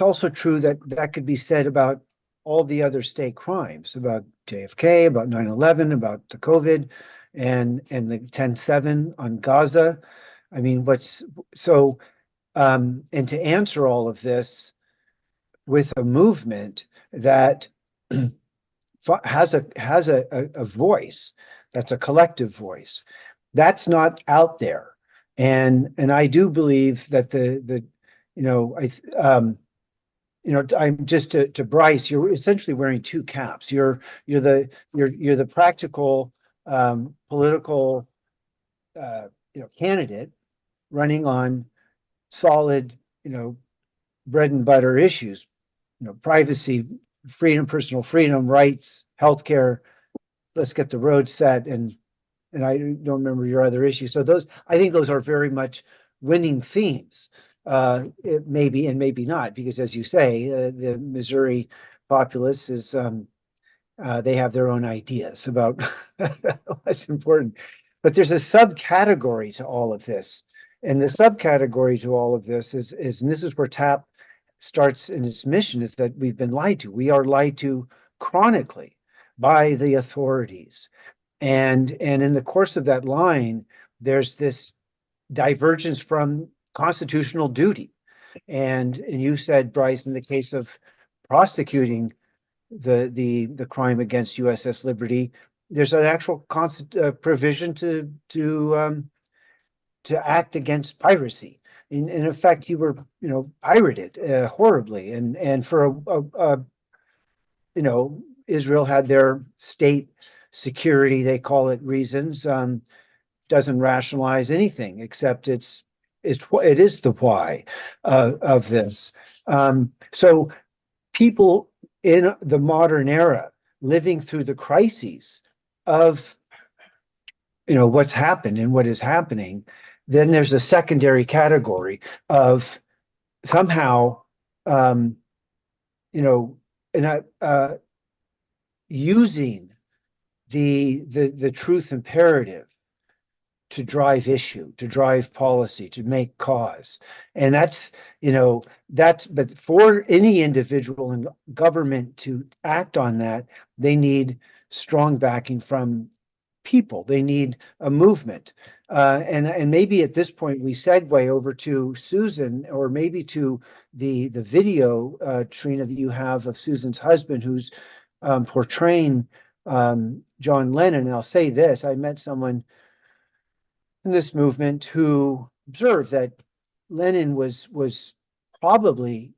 also true that could be said about all the other state crimes, about JFK, about 9/11, about the COVID, and the 10/7 on Gaza. And to answer all of this with a movement that has a voice, that's a collective voice, that's not out there. And I do believe that I'm just to Bryce, you're essentially wearing two caps. You're the practical political candidate running on solid bread and butter issues, privacy, freedom, personal freedom, rights, healthcare. Let's get the road set, and I don't remember your other issues. So I think those are very much winning themes. It maybe and maybe not, because as you say, the Missouri populace is they have their own ideas about what's important. But there's a subcategory to all of this, and the subcategory to all of this is and this is where TAP starts in its mission, is that we've been lied to. We are lied to chronically by the authorities, and in the course of that line, there's this divergence from constitutional duty. And you said, Bryce, in the case of prosecuting the crime against USS Liberty, there's an actual provision to act against piracy. in effect, you were, pirated horribly. And for Israel had their state security, they call it, reasons, doesn't rationalize anything except it is the why of this. So people in the modern era living through the crises of what's happened and what is happening, then there's a secondary category of somehow using the truth imperative to drive issue, to drive policy, to make cause. And but for any individual and government to act on that, they need strong backing from people. They need a movement. And maybe at this point we segue over to Susan, or maybe to the video, Trina, that you have of Susan's husband, who's portraying John Lennon. And I'll say this, I met someone in this movement who observed that Lenin was probably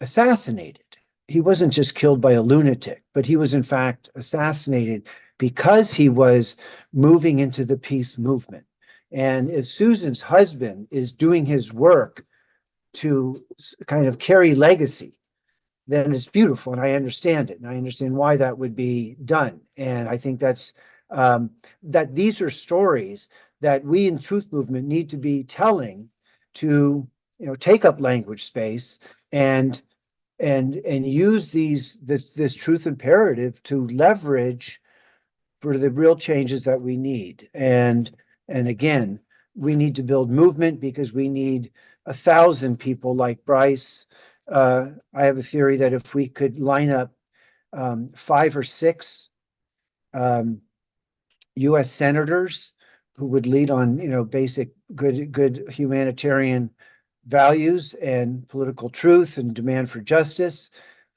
assassinated. He wasn't just killed by a lunatic, but he was in fact assassinated because he was moving into the peace movement. And if Susan's husband is doing his work to kind of carry legacy, then it's beautiful, and I understand it, and I understand why that would be done. And I think that's that these are stories that we in Truth Movement need to be telling to take up language space and use this truth imperative to leverage for the real changes that we need. And again, we need to build movement because we need 1,000 people like Bryce. I have a theory that if we could line up 5 or 6 U.S. senators who would lead on basic good humanitarian values and political truth and demand for justice,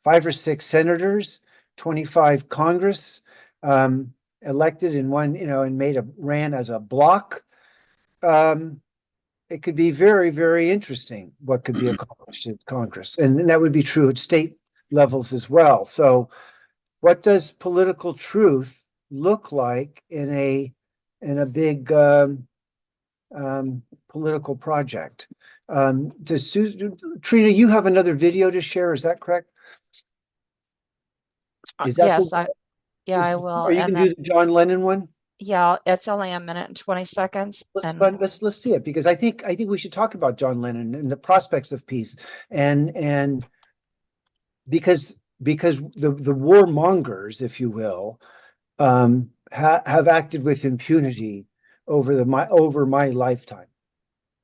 5 or 6 senators, 25 Congress, elected in one, and ran as a block, it could be very, very interesting what could be accomplished in Congress. And that would be true at state levels as well. So what does political truth look like in a big political project? Trina, you have another video to share, is that correct? Yes, I will. Are you going to do the John Lennon one? Yeah, it's only 1 minute and 20 seconds. Let's see it, because I think we should talk about John Lennon and the prospects of peace, and because the warmongers, if you will, have acted with impunity over my lifetime.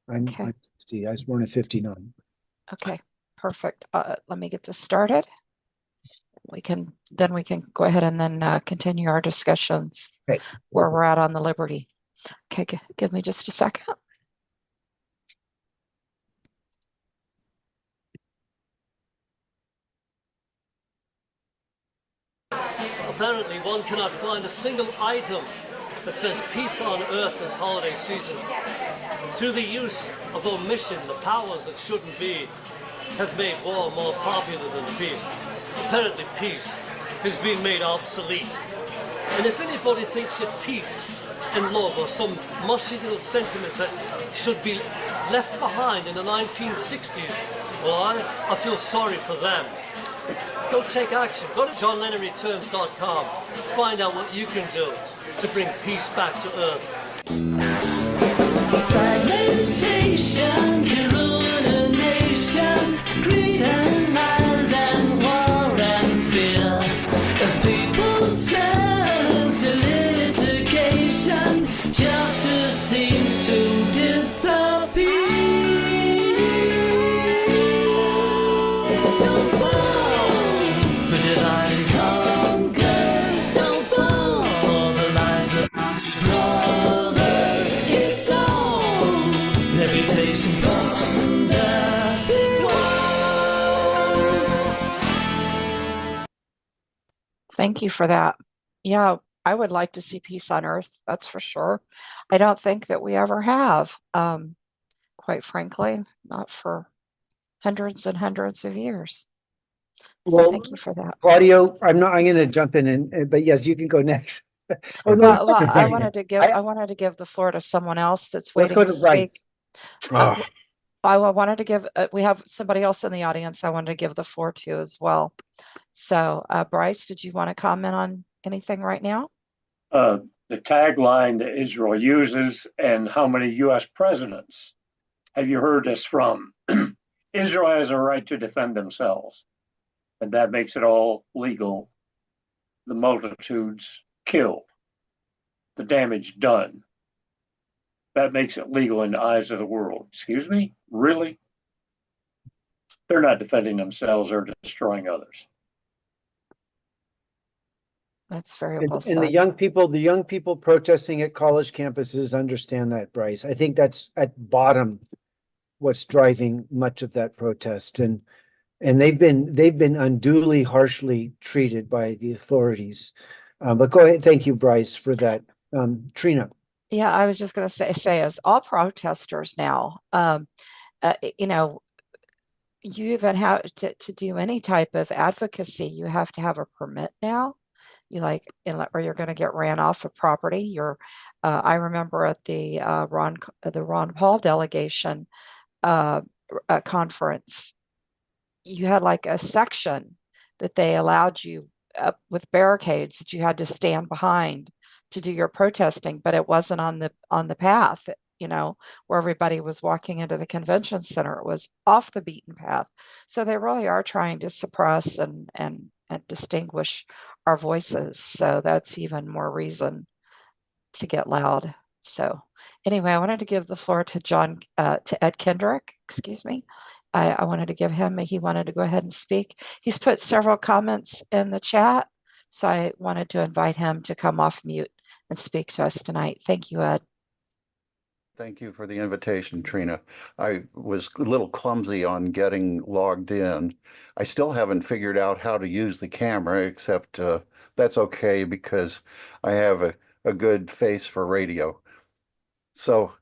I'm 60. I was born in 59. Okay, perfect. Let me get this started. We can go ahead and then continue our discussions where we're at on the Liberty. Okay, give me just a second. Apparently, one cannot find a single item that says peace on earth this holiday season. Through the use of omission, the powers that shouldn't be have made war more popular than peace. Apparently, peace has been made obsolete. And if anybody thinks that peace and love are some mushy little sentiments that should be left behind in the 1960s, well, I feel sorry for them. Go take action. Go to johnlennonreturns.com. Find out what you can do to bring peace back to Earth. Fragmentation can ruin a nation. Greed and lies and war and fear. As people turn to litigation, justice seems to disappear. Don't fall for divide and conquer. Don't fall for the lies of brother. It's all reputation plunder. Thank you for that. Yeah, I would like to see peace on earth, that's for sure. I don't think that we ever have. quite frankly, not for hundreds and hundreds of years. So Well, thank you for that. Claudio, I'm going to jump in, but yes, you can go next. Oh, no, Well, I okay. wanted to give the floor to someone else that's Let's waiting go to to Bryce. speak. Ah, I wanted to give, we have somebody else in the audience I wanted to give the floor to as well. So, Bryce, did you want to comment on anything right now? The tagline that Israel uses and how many US presidents have you heard this from? Israel has a right to defend themselves, and that makes it all legal. The multitudes killed, the damage done. That makes it legal in the eyes of the world. Excuse me? Really? They're not defending themselves or destroying others. That's very well And the young people protesting at college campuses understand that, Bryce. I think that's at bottom what's driving much of that protest. And they've been unduly harshly treated by the authorities. But go ahead. Thank you, Bryce, for that. Trina. Yeah, I was just going to say, as all protesters now, you know, you even have to do any type of advocacy, you have to have a permit now. Or you're going to get ran off of property. I remember at the Ron Paul delegation conference, you had like a section that they allowed you up with barricades that you had to stand behind to do your protesting, but it wasn't on the path, where everybody was walking into the convention center. It was off the beaten path. So they really are trying to suppress and distinguish our voices. So that's even more reason to get loud. So anyway, I wanted to give the floor to Ed Kendrick, excuse me. I wanted to give him, he wanted to go ahead and speak. He's put several comments in the chat. So I wanted to invite him to come off mute and speak to us tonight. Thank you, Ed. Thank you for the invitation, Trina. I was a little clumsy on getting logged in. I still haven't figured out how to use the camera, except that's okay because I have a good face for radio. So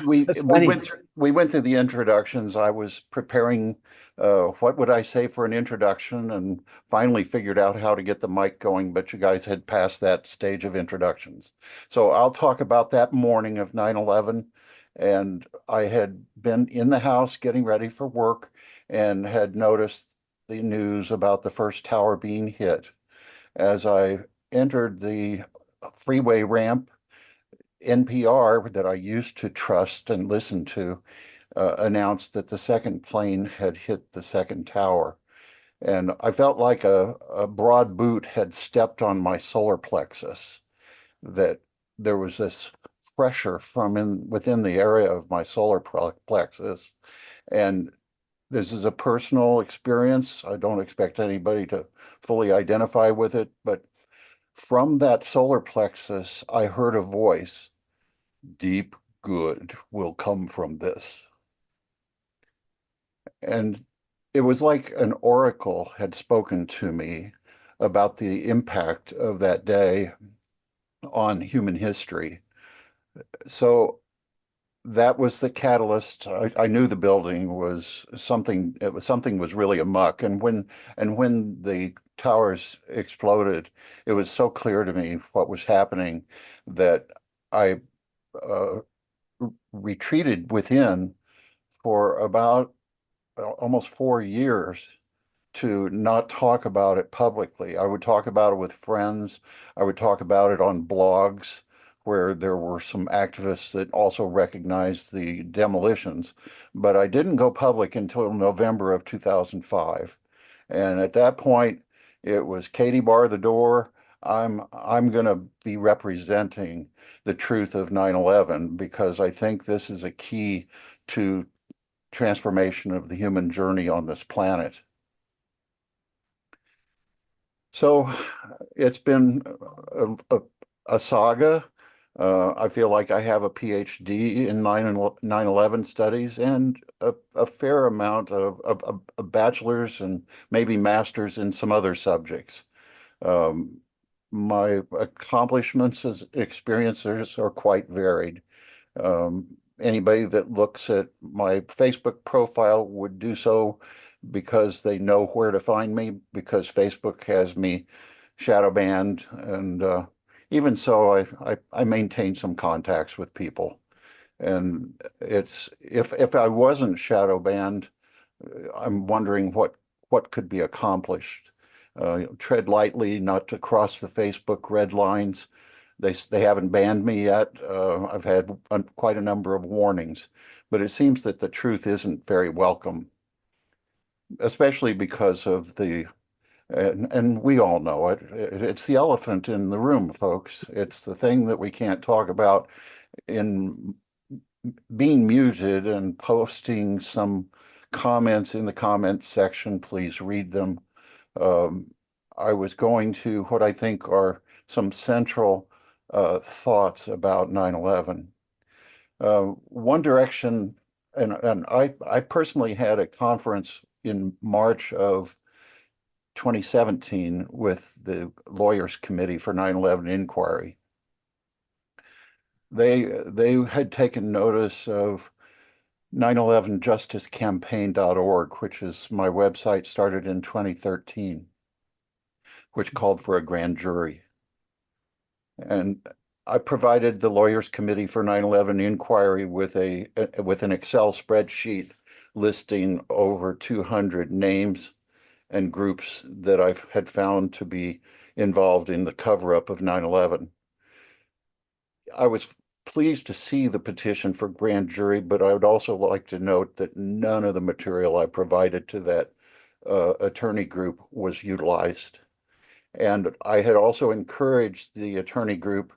we went through the introductions. I was preparing what would I say for an introduction, and finally figured out how to get the mic going, but you guys had passed that stage of introductions. So I'll talk about that morning of 9/11, and I had been in the house getting ready for work and had noticed the news about the first tower being hit. As I entered the freeway ramp, NPR that I used to trust and listen to announced that the second plane had hit the second tower. And I felt like a broad boot had stepped on my solar plexus, that there was this pressure from within the area of my solar plexus. And this is a personal experience. I don't expect anybody to fully identify with it, but from that solar plexus, I heard a voice. Deep good will come from this. And it was like an oracle had spoken to me about the impact of that day on human history. So that was the catalyst. I knew the building was something, something was really amok. And when the towers exploded, it was so clear to me what was happening that I retreated within for about almost 4 years to not talk about it publicly. I would talk about it with friends. I would talk about it on blogs where there were some activists that also recognized the demolitions, but I didn't go public until November of 2005. And at that point, it was Katie bar the door. I'm going to be representing the truth of 9/11 because I think this is a key to transformation of the human journey on this planet. So it's been a saga. I feel like I have a PhD in 9/11 studies and a fair amount of a bachelor's and maybe master's in some other subjects. My accomplishments as experiencers are quite varied. anybody that looks at my Facebook profile would do so because they know where to find me, because Facebook has me shadow banned. And even so, I maintain some contacts with people. And it's if I wasn't shadow banned, I'm wondering what could be accomplished. Tread lightly, not to cross the Facebook red lines. They haven't banned me yet. I've had quite a number of warnings, but it seems that the truth isn't very welcome, especially because of and we all know it. It's the elephant in the room, folks. It's the thing that we can't talk about in being muted and posting some comments in the comments section. Please read them. I was going to what I think are some central thoughts about 9/11. One direction, and I personally had a conference in March of 2017 with the Lawyers Committee for 9/11 Inquiry. They had taken notice of 9/11justicecampaign.org, which is my website, started in 2013, which called for a grand jury. And I provided the Lawyers Committee for 9/11 Inquiry with an Excel spreadsheet listing over 200 names and groups that I had found to be involved in the cover-up of 9/11. I was pleased to see the petition for grand jury, but I would also like to note that none of the material I provided to that attorney group was utilized. And I had also encouraged the attorney group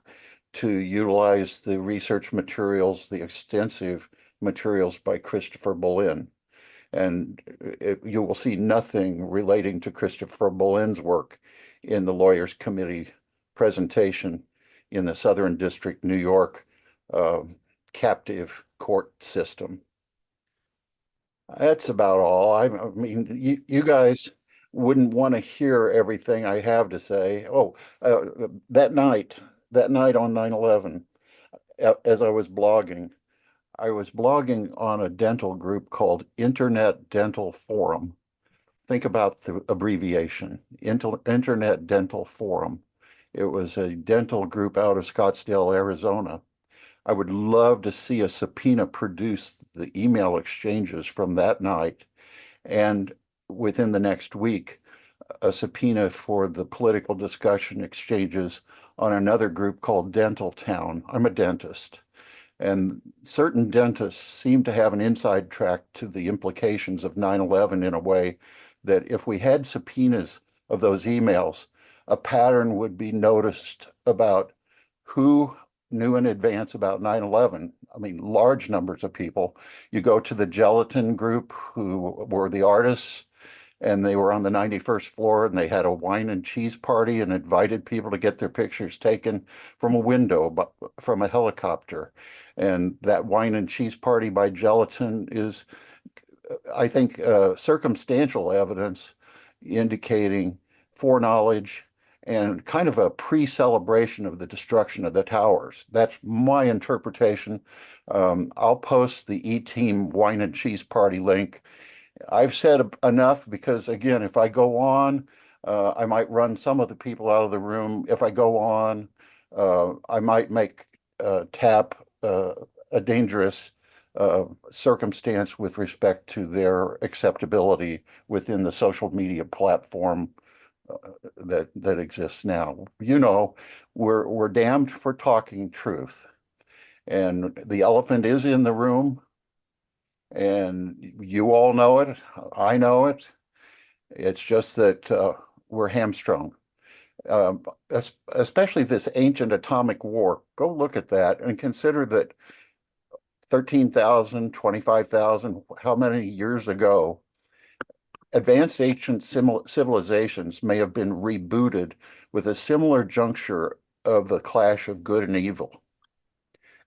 to utilize the research materials, the extensive materials by Christopher Boleyn. And you will see nothing relating to Christopher Boleyn's work in the Lawyers Committee presentation in the Southern District, New York, captive court system. That's about all. I mean, you guys wouldn't want to hear everything I have to say. Oh, that night on 9/11, as I was blogging on a dental group called Internet Dental Forum. Think about the abbreviation, Internet Dental Forum. It was a dental group out of Scottsdale, Arizona. I would love to see a subpoena produce the email exchanges from that night, and within the next week, a subpoena for the political discussion exchanges on another group called Dental Town. I'm a dentist, and certain dentists seem to have an inside track to the implications of 9/11 in a way that if we had subpoenas of those emails, a pattern would be noticed about who knew in advance about 9/11. I mean, large numbers of people. You go to the gelatin group, who were the artists, and they were on the 91st floor, and they had a wine and cheese party and invited people to get their pictures taken from a window, from a helicopter. And that wine and cheese party by gelatin is, I think, circumstantial evidence indicating foreknowledge and kind of a pre-celebration of the destruction of the towers. That's my interpretation. I'll post the E-Team wine and cheese party link. I've said enough because, again, if I go on, I might run some of the people out of the room. If I go on, I might make TAP a dangerous circumstance with respect to their acceptability within the social media platform that exists now. You know, we're damned for talking truth, and the elephant is in the room, and you all know it. I know it. It's just that we're hamstrung. Especially this ancient atomic war. Go look at that and consider that 13,000, 25,000, how many years ago, advanced ancient civilizations may have been rebooted with a similar juncture of the clash of good and evil.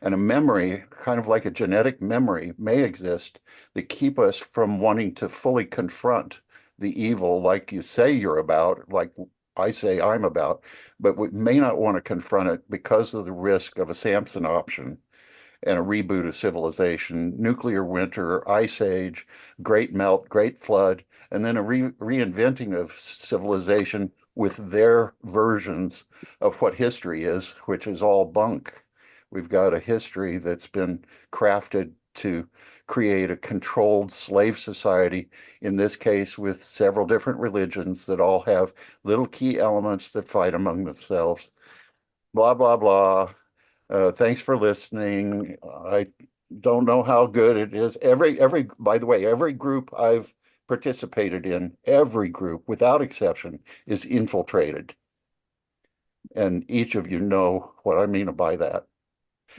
And a memory, kind of like a genetic memory, may exist that keep us from wanting to fully confront the evil like you say you're about, like I say I'm about, but we may not want to confront it because of the risk of a Samson option. and a reboot of civilization, nuclear winter, ice age, great melt, great flood, and then a reinventing of civilization with their versions of what history is, which is all bunk. We've got a history that's been crafted to create a controlled slave society, in this case with several different religions that all have little key elements that fight among themselves. Blah, blah, blah. Thanks for listening. I don't know how good it is. By the way, every group I've participated in, every group without exception is infiltrated. And each of you know what I mean by that.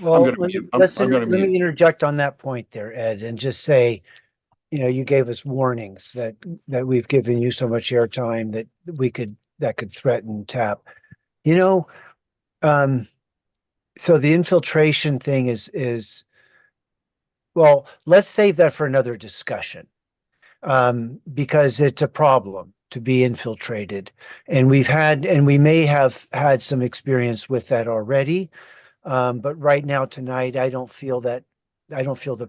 Well, I'm let me interject on that point there, Ed, and just say, you gave us warnings that we've given you so much airtime that could threaten TAP. So the infiltration thing is well, let's save that for another discussion, because it's a problem to be infiltrated, and we may have had some experience with that already. But right now, tonight, I don't feel the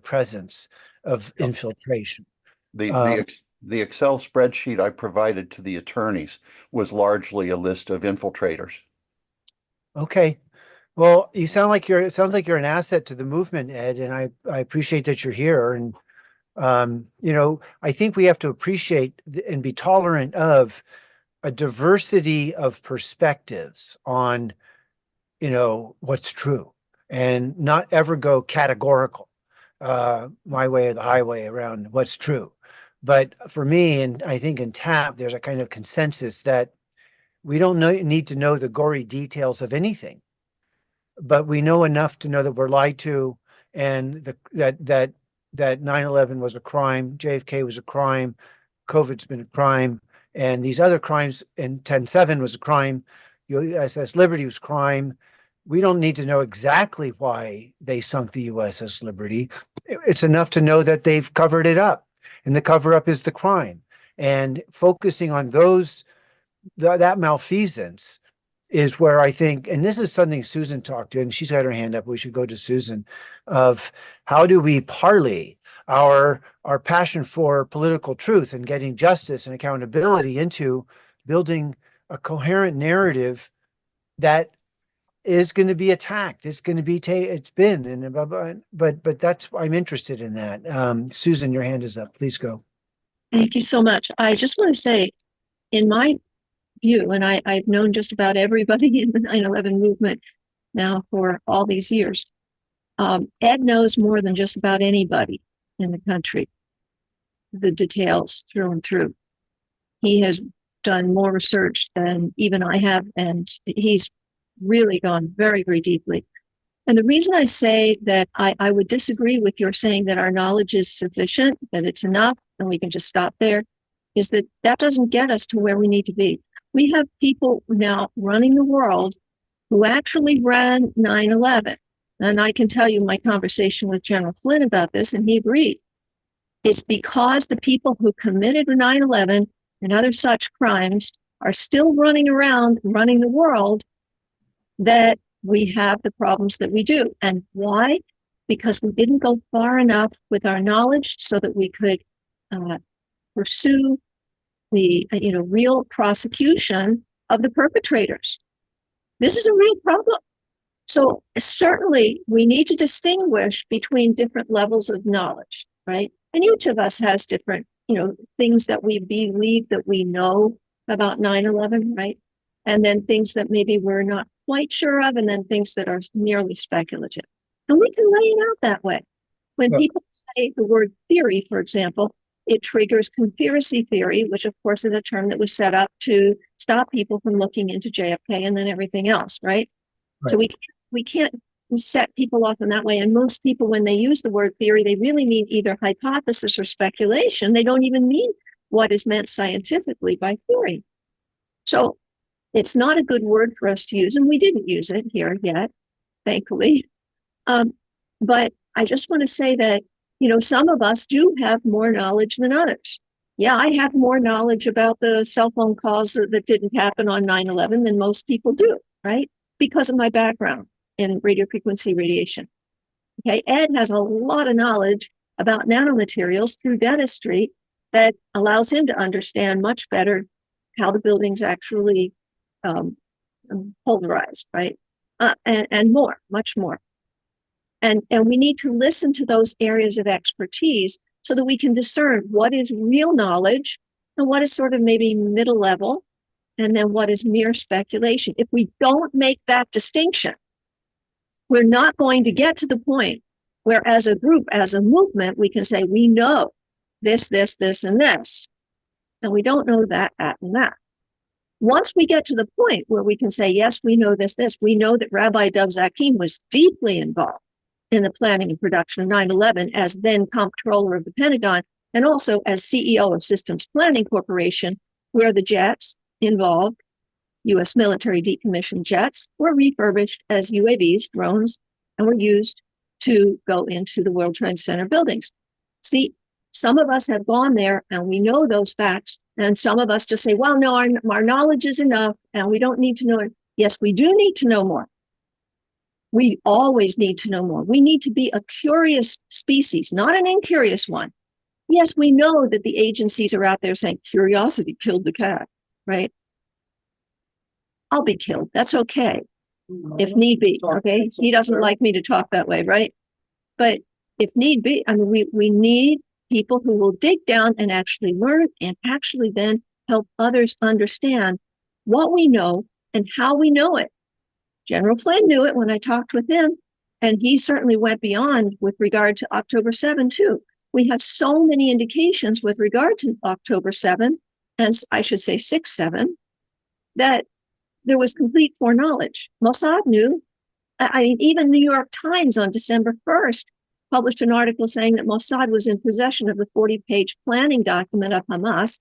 presence of infiltration. The Excel spreadsheet I provided to the attorneys was largely a list of infiltrators. Okay. Well, it sounds like you're an asset to the movement, Ed, and I appreciate that you're here. And I think we have to appreciate and be tolerant of a diversity of perspectives on what's true, and not ever go categorical, my way or the highway around what's true. But for me, and I think in TAP, there's a kind of consensus that we don't need to know the gory details of anything, but we know enough to know that we're lied to, and that 9/11 was a crime, JFK was a crime, COVID's been a crime, and these other crimes, and 10/7 was a crime, USS Liberty was a crime. We don't need to know exactly why they sunk the USS Liberty. It's enough to know that they've covered it up, and the cover up is the crime. And focusing on that malfeasance is where I think, and this is something Susan talked to, and she's got her hand up, we should go to Susan, of how do we parlay our passion for political truth and getting justice and accountability into building a coherent narrative that is going to be attacked. It's going to be, it's been, and but that's, I'm interested in that. Susan, your hand is up. Please go. Thank you so much. I just want to say, in my view, and I've known just about everybody in the 9/11 movement now for all these years, Ed knows more than just about anybody in the country, the details through and through. He has done more research than even I have, and he's really gone very, very deeply. And the reason I say that I would disagree with your saying that our knowledge is sufficient, that it's enough, and we can just stop there, is that doesn't get us to where we need to be. We have people now running the world who actually ran 9/11. And I can tell you my conversation with General Flynn about this, and he agreed. It's because the people who committed 9/11 and other such crimes are still running around, running the world, that we have the problems that we do. And why? Because we didn't go far enough with our knowledge so that we could pursue the real prosecution of the perpetrators. This is a real problem. So certainly we need to distinguish between different levels of knowledge, right? And each of us has different, things that we believe that we know about 9/11, right? And then things that maybe we're not quite sure of, and then things that are merely speculative. And we can lay it out that way. When people say the word theory, for example, it triggers conspiracy theory, which of course is a term that was set up to stop people from looking into JFK and then everything else, right? So we can't set people off in that way. And most people, when they use the word theory, they really mean either hypothesis or speculation. They don't even mean what is meant scientifically by theory. So it's not a good word for us to use, and we didn't use it here yet, thankfully. But I just want to say that, some of us do have more knowledge than others. Yeah, I have more knowledge about the cell phone calls that didn't happen on 9/11 than most people do, right? Because of my background in radio frequency radiation. Okay, Ed has a lot of knowledge about nanomaterials through dentistry that allows him to understand much better how the buildings actually pulverize, right? And more, much more. And we need to listen to those areas of expertise so that we can discern what is real knowledge and what is sort of maybe middle level, and then what is mere speculation. If we don't make that distinction, we're not going to get to the point where as a group, as a movement, we can say, we know this, this, this, and this. And we don't know that, and that. Once we get to the point where we can say, yes, we know this, we know that Rabbi Dov Zakim was deeply involved in the planning and production of 9/11 as then comptroller of the Pentagon, and also as CEO of Systems Planning Corporation, where the jets involved, U.S. military decommissioned jets, were refurbished as UAVs, drones, and were used to go into the World Trade Center buildings. See, some of us have gone there and we know those facts, and some of us just say, well, no, our knowledge is enough and we don't need to know it. Yes, we do need to know more. We always need to know more. We need to be a curious species, not an incurious one. Yes, we know that the agencies are out there saying curiosity killed the cat, right? I'll be killed. That's okay. If need be, okay? He doesn't like me to talk that way, right? But if need be, I mean, we need people who will dig down and actually learn and actually then help others understand what we know and how we know it. General Flynn knew it when I talked with him, and he certainly went beyond with regard to October 7 too. We have so many indications with regard to October 7, and I should say 6/7, that there was complete foreknowledge. Mossad knew. I mean, even New York Times on December 1st published an article saying that Mossad was in possession of the 40-page planning document of Hamas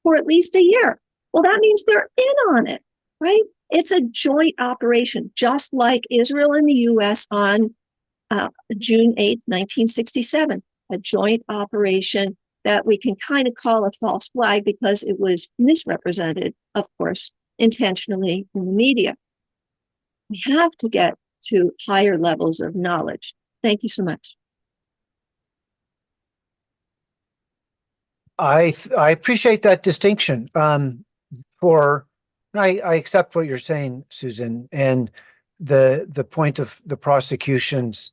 for at least a year. Well, that means they're in on it, right? It's a joint operation, just like Israel and the U.S. on June 8th, 1967, a joint operation that we can kind of call a false flag because it was misrepresented, of course, intentionally in the media. We have to get to higher levels of knowledge. Thank you so much. I appreciate that distinction. I accept what you're saying, Susan, and the point of the prosecutions.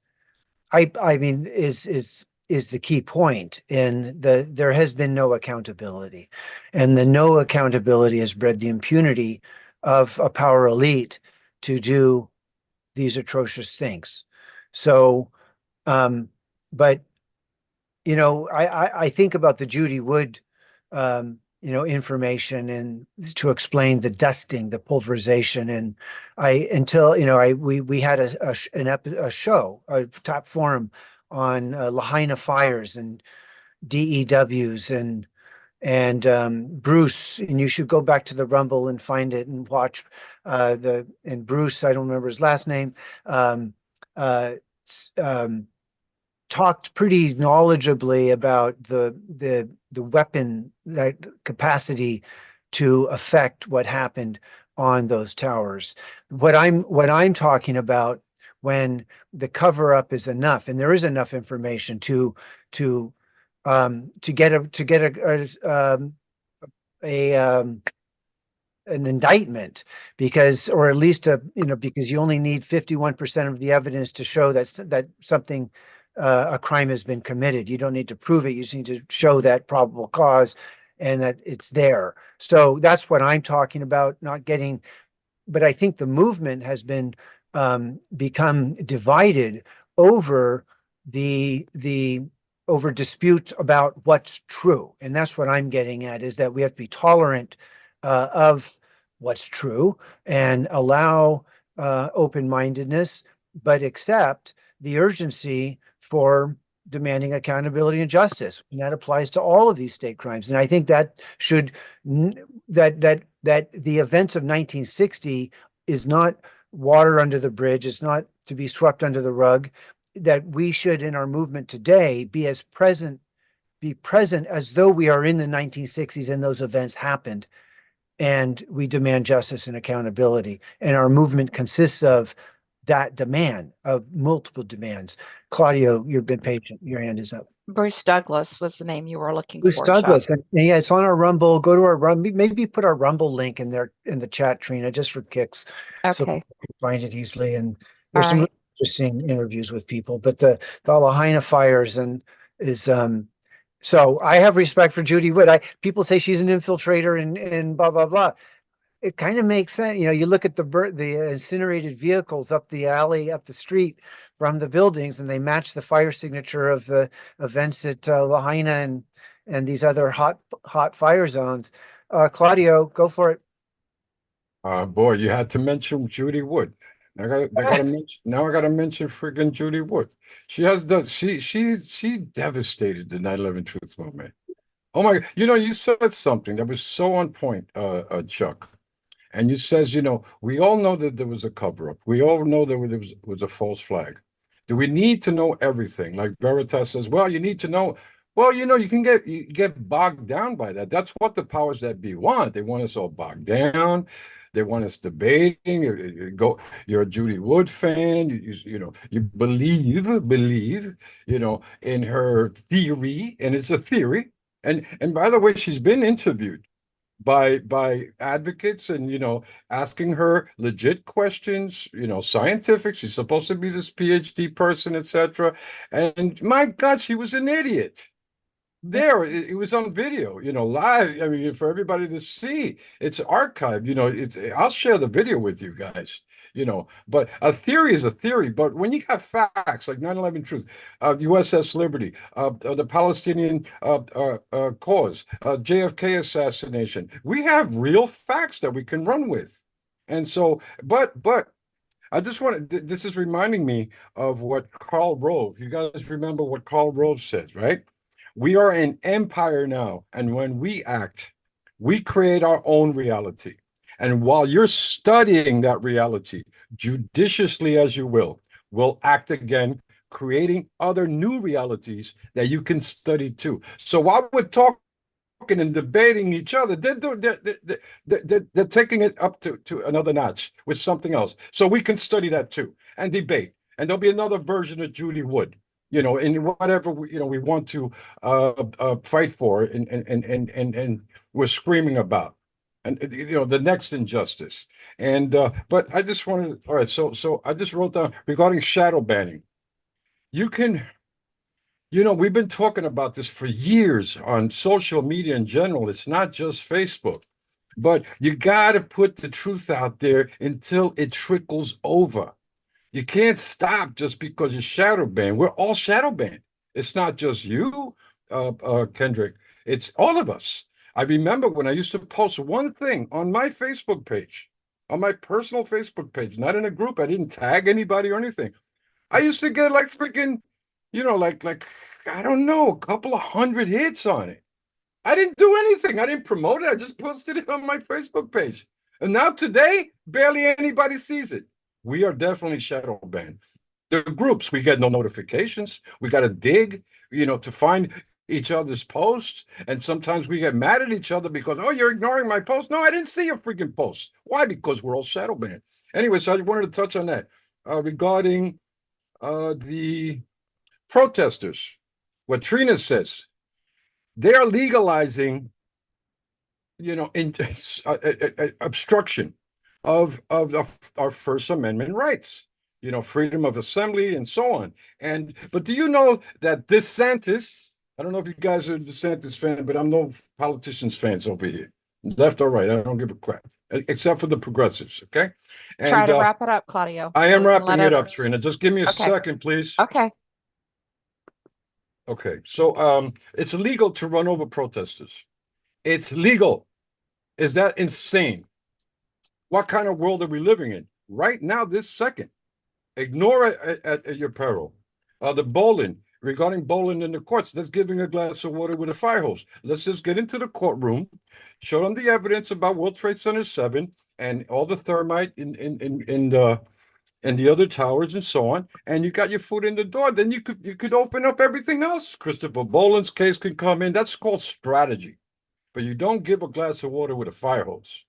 I mean is the key point. In there has been no accountability, and the no accountability has bred the impunity of a power elite to do these atrocious things. So, but you know, I think about the Judy Wood, information and to explain the dusting, the pulverization, and we had a show, a top forum on Lahaina fires and DEWs and Bruce, and you should go back to the Rumble and find it and watch and Bruce, I don't remember his last name, talked pretty knowledgeably about the weapon, that capacity to affect what happened on those towers. What I'm talking about, when the cover up is enough, and there is enough information to get an indictment, because, or at least because you only need 51% of the evidence to show that something, a crime has been committed. You don't need to prove it. You just need to show that probable cause and that it's there. So that's what I'm talking about, not getting, but I think the movement has been become divided over over disputes about what's true. And that's what I'm getting at, is that we have to be tolerant of what's true and allow open-mindedness, but accept the urgency for demanding accountability and justice. And that applies to all of these state crimes. And I think that that the events of 1960 is not water under the bridge. It's not to be swept under the rug. That we should, in our movement today, be present as though we are in the 1960s and those events happened, and we demand justice and accountability. And our movement consists of that demand of multiple demands. Claudio, you've been patient. Your hand is up. Bruce Douglas was the name you were looking Bruce for, Chuck. Douglas. And yeah, it's on our Rumble. Go to our Rumble. Maybe put our Rumble link in there in the chat, Trina, just for kicks. So Okay. people can find it easily. And All there's some right. really interesting interviews with people. But the Lahaina fires is so I have respect for Judy Wood. People say she's an infiltrator and blah blah blah. It kind of makes sense. You know, you look at the incinerated vehicles up the alley, up the street from the buildings, and they match the fire signature of the events at Lahaina and these other hot fire zones. Claudio, go for it. Boy, you had to mention Judy Wood. I gotta mention now. I gotta mention friggin' Judy Wood. She has done. She devastated the 9/11 truth movement. Oh my! You know, you said something that was so on point, Chuck. And you says, you know, we all know that there was a cover-up. We all know there was a false flag. Do we need to know everything? Like Veritas says, well, you need to know. Well, you know, you get bogged down by that. That's what the powers that be want. They want us all bogged down. They want us debating. You're a Judy Wood fan. You know, you believe, you know, in her theory, and it's a theory. And by the way, she's been interviewed by advocates and, you know, asking her legit questions, you know, scientific. She's supposed to be this PhD person, etc. And my God, she was an idiot. There, it was on video, you know, live. I mean, for everybody to see. It's archived, you know. I'll share the video with you guys, you know. But a theory is a theory. But when you got facts like 9/11 truth, USS Liberty, the Palestinian cause, JFK assassination, we have real facts that we can run with. And so, but I just want to. This is reminding me of what Karl Rove. You guys remember what Karl Rove says, right? We are an empire now, and when we act, we create our own reality. And while you're studying that reality, judiciously as you will, we'll act again, creating other new realities that you can study too. So while we're talking and debating each other, they're taking it up to another notch with something else. So we can study that too and debate. And there'll be another version of Judy Wood, you know, in whatever we want to fight for and we're screaming about, and you know, the next injustice. And but I just wanted, all right, so I just wrote down regarding shadow banning. You can, you know, we've been talking about this for years on social media in general. It's not just Facebook, but you got to put the truth out there until it trickles over. You can't stop just because you're shadow banned. We're all shadow banned. It's not just you, Kendrick. It's all of us. I remember when I used to post one thing on my Facebook page, on my personal Facebook page, not in a group. I didn't tag anybody or anything. I used to get like freaking, you know, like I don't know, a couple of hundred hits on it. I didn't do anything. I didn't promote it. I just posted it on my Facebook page. And now today, barely anybody sees it. We are definitely shadow banned. The groups, we get no notifications. We got to dig, you know, to find each other's posts. And sometimes we get mad at each other because, oh, you're ignoring my post. No, I didn't see your freaking post. Why? Because we're all shadow banned. Anyway, so I wanted to touch on that regarding the protesters. What Trina says, they're legalizing, you know, obstruction of our First Amendment rights, you know, freedom of assembly and so on. But do you know that DeSantis, I don't know if you guys are a DeSantis fan, but I'm no politicians fans over here, left or right. I don't give a crap, except for the progressives. Okay. And try to wrap it up, Claudio. I am wrapping it up, Trina. Just give me a second, please. Okay. Okay. So it's illegal to run over protesters. It's legal. Is that insane? What kind of world are we living in right now, this second? Ignore it at your peril. The bowling, regarding bowling in the courts, that's giving a glass of water with a fire hose. Let's just get into the courtroom, show them the evidence about World Trade Center 7 and all the thermite in the other towers and so on, and you got your foot in the door. Then you could open up everything else. Christopher Boland's case can come in. That's called strategy. But you don't give a glass of water with a fire hose,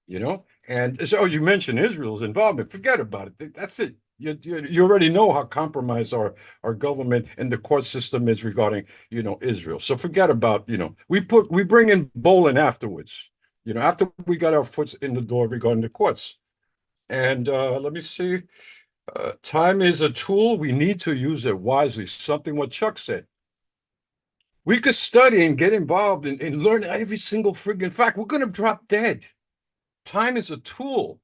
you know? And so you mentioned Israel's involvement. Forget about it. That's it. You already know how compromised our government and the court system is regarding, Israel. So forget about, we bring in Bolin afterwards, after we got our foot in the door regarding the courts. And let me see. Time is a tool. We need to use it wisely. Something what Chuck said. We could study and get involved and learn every single friggin' fact. We're going to drop dead. Time is a tool.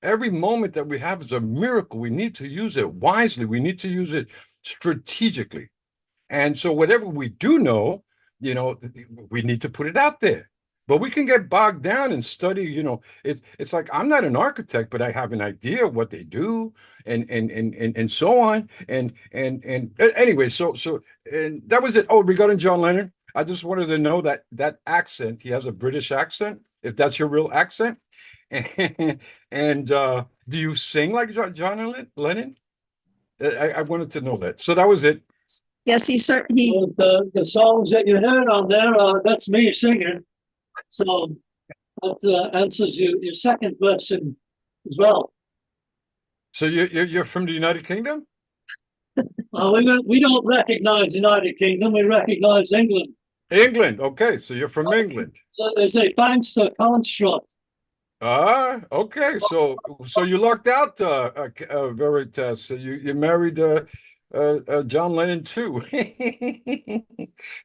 Every moment that we have is a miracle. We need to use it wisely. We need to use it strategically. And so whatever we do know, we need to put it out there. But we can get bogged down and study, it's like I'm not an architect, but I have an idea of what they do and so on. And anyway, so and that was it. Oh, regarding John Lennon, I just wanted to know that accent, he has a British accent, if that's your real accent. And do you sing like John Lennon? I wanted to know that. So that was it. Yes, he certainly. Well, the songs that you heard on there, that's me singing. So that answers your second question as well. So you're from the United Kingdom? We don't recognize United Kingdom. We recognize England. England. Okay, so you're from England. So they say thanks to construct. Okay. So you lucked out, Veritas. So you married John Lennon too.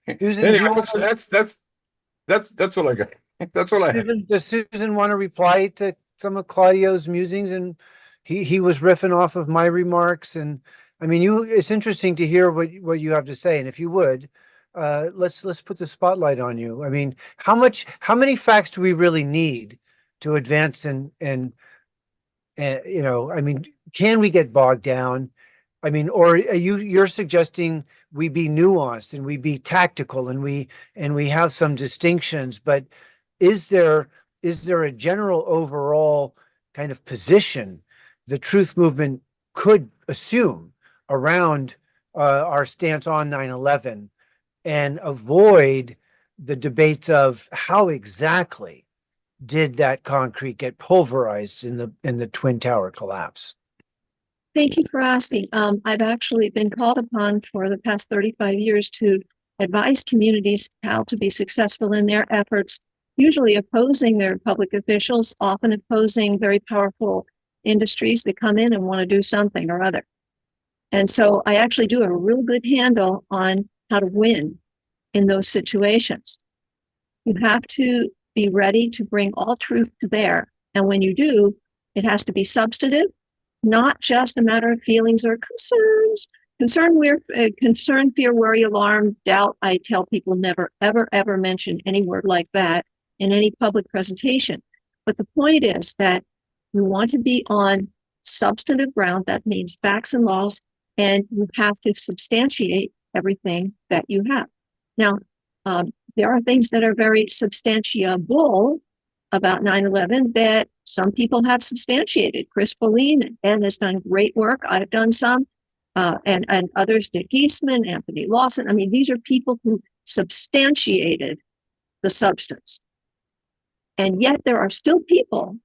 Anyway, that's all I got. That's all I have. Does Susan want to reply to some of Claudio's musings? And he was riffing off of my remarks, and I mean, it's interesting to hear what you have to say. And if you would, let's put the spotlight on you. I mean, how many facts do we really need to advance and I mean, can we get bogged down? I mean, or are you're suggesting we be nuanced and we be tactical and we have some distinctions, but is there a general overall kind of position the truth movement could assume around our stance on 9/11 and avoid the debates of how exactly did that concrete get pulverized in the Twin Tower collapse? Thank you for asking. I've actually been called upon for the past 35 years to advise communities how to be successful in their efforts, usually opposing their public officials, often opposing very powerful industries that come in and want to do something or other. And so I actually do a real good handle on how to win in those situations. You have to be ready to bring all truth to bear. And when you do, it has to be substantive, not just a matter of feelings or concerns. Concern, fear, worry, alarm, doubt. I tell people never, ever, ever mention any word like that in any public presentation. But the point is that you want to be on substantive ground. That means facts and laws, and you have to substantiate everything that you have. Now, there are things that are very substantiable about 9/11 that some people have substantiated. Chris Boline and has done great work. I've done some, and others, Dick Eastman, Anthony Lawson. I mean, these are people who substantiated the substance. And yet there are still people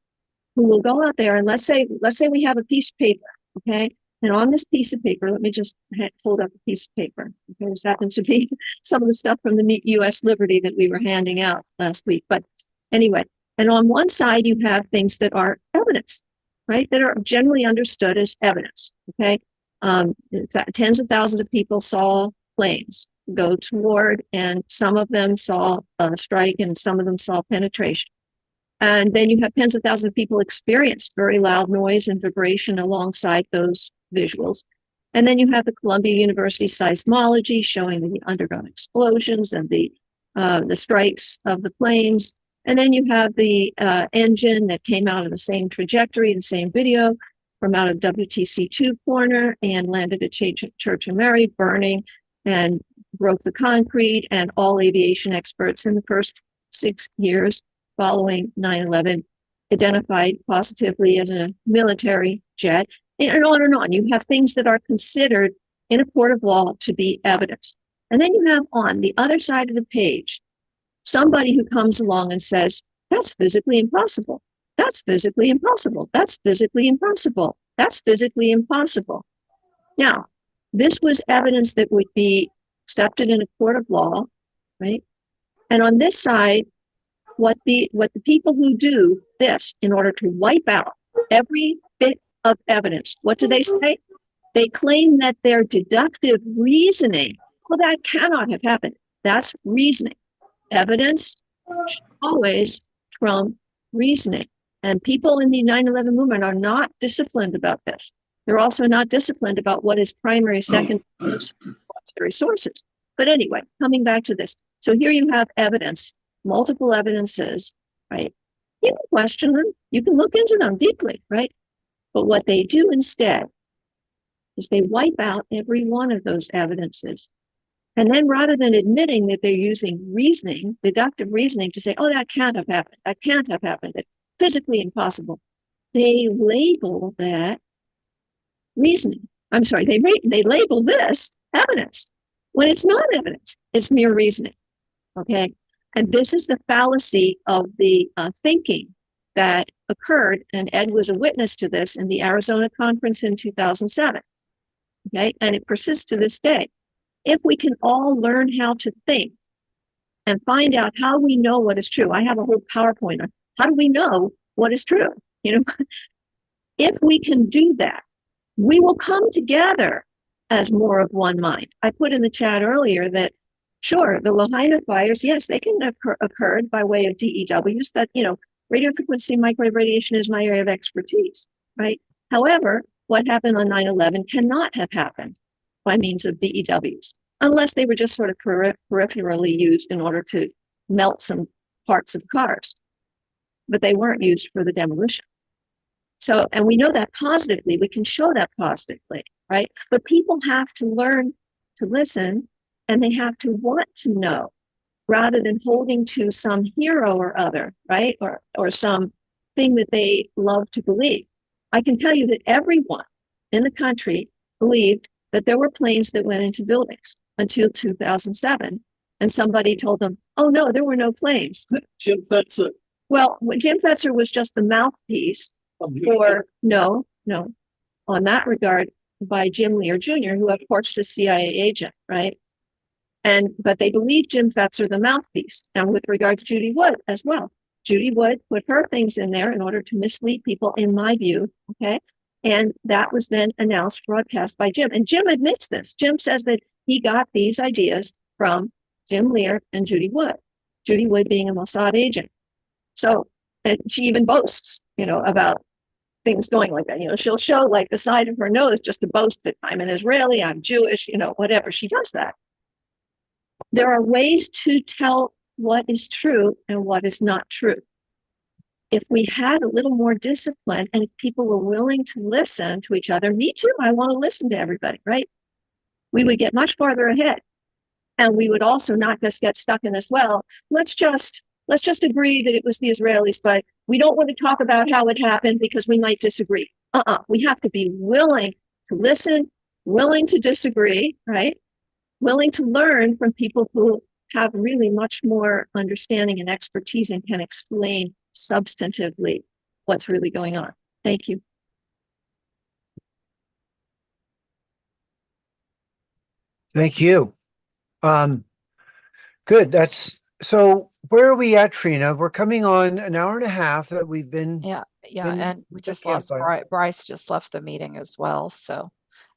who will go out there and let's say we have a piece of paper, okay? And on this piece of paper, let me just hold up a piece of paper. Okay, this happens to be some of the stuff from the US Liberty that we were handing out last week. But anyway, and on one side, you have things that are evidence, right? That are generally understood as evidence, okay? In fact, tens of thousands of people saw planes go toward, and some of them saw a strike, and some of them saw penetration. And then you have tens of thousands of people experience very loud noise and vibration alongside those visuals. And then you have the Columbia University seismology showing the underground explosions and the strikes of the planes. And then you have the engine that came out of the same trajectory, the same video from out of WTC-2 corner and landed at Church of Mary, burning and broke the concrete. And all aviation experts in the first 6 years following 9/11 identified positively as a military jet, and on and on. You have things that are considered in a court of law to be evidence. And then you have on the other side of the page, somebody who comes along and says, that's physically impossible. That's physically impossible. That's physically impossible. That's physically impossible. Now, this was evidence that would be accepted in a court of law, right? And on this side, what the people who do this in order to wipe out every bit of evidence, what do they say? They claim that their deductive reasoning, well, that cannot have happened. That's reasoning. Evidence always trump reasoning. And people in the 9/11 movement are not disciplined about this. They're also not disciplined about what is primary, secondary, tertiary sources. But anyway, coming back to this. So here you have evidence, multiple evidences, right? You can question them. You can look into them deeply, right? But what they do instead is they wipe out every one of those evidences. And then rather than admitting that they're using reasoning, deductive reasoning to say, oh, that can't have happened. That can't have happened. It's physically impossible. They label that reasoning. I'm sorry, they label this evidence when it's not evidence. It's mere reasoning. Okay. And this is the fallacy of the thinking that occurred. And Ed was a witness to this in the Arizona conference in 2007. Okay. And it persists to this day. If we can all learn how to think and find out how we know what is true. I have a whole PowerPoint on how do we know what is true? You know, if we can do that, we will come together as more of one mind. I put in the chat earlier that, sure, the Lahaina fires, yes, they can have occurred by way of DEWs. That, you know, radio frequency microwave radiation is my area of expertise, right? However, what happened on 9/11 cannot have happened by means of DEWs, unless they were just sort of peripherally used in order to melt some parts of cars. But they weren't used for the demolition. So, and we know that positively, we can show that positively, right? But people have to learn to listen, and they have to want to know, rather than holding to some hero or other, right? Or some thing that they love to believe. I can tell you that everyone in the country believed that there were planes that went into buildings until 2007. And somebody told them, oh no, there were no planes. Jim Fetzer. Well, Jim Fetzer was just the mouthpiece for, no, on that regard, by Jim Lear Jr., who of course is a CIA agent, right? But they believed Jim Fetzer the mouthpiece. And with regard to Judy Wood as well. Judy Wood put her things in there in order to mislead people, in my view, okay? And that was then announced, broadcast by Jim. And Jim admits this. Jim says that he got these ideas from Jim Lear and Judy Wood. Judy Wood being a Mossad agent. So, and she even boasts, you know, about things going like that. You know, she'll show like the side of her nose just to boast that I'm an Israeli, I'm Jewish, you know, whatever. She does that. There are ways to tell what is true and what is not true. If we had a little more discipline and if people were willing to listen to each other, me too, I want to listen to everybody, right? We would get much farther ahead. And we would also not just get stuck in this, well, let's just agree that it was the Israelis, but we don't want to talk about how it happened because we might disagree. We have to be willing to listen, willing to disagree, right? Willing to learn from people who have really much more understanding and expertise and can explain substantively what's really going on. Thank you. Thank you. Good. So where are we at, Trina? We're coming on an hour and a half that we've been. Yeah. And we just lost Bryce just left the meeting as well. So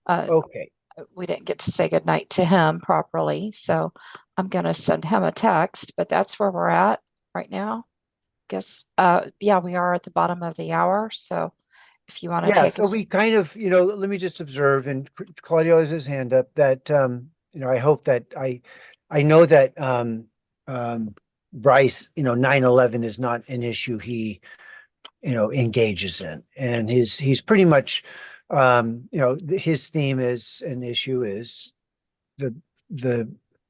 okay. We didn't get to say goodnight to him properly. So I'm going to send him a text, but that's where we're at right now. Guess, yeah, we are at the bottom of the hour. So if you want to take so we kind of, you know, let me just observe, and Claudio has his hand up, that, you know, I hope that I know that Bryce, you know, 9/11 is not an issue he, you know, engages in. And he's pretty much, you know, his theme is an issue is the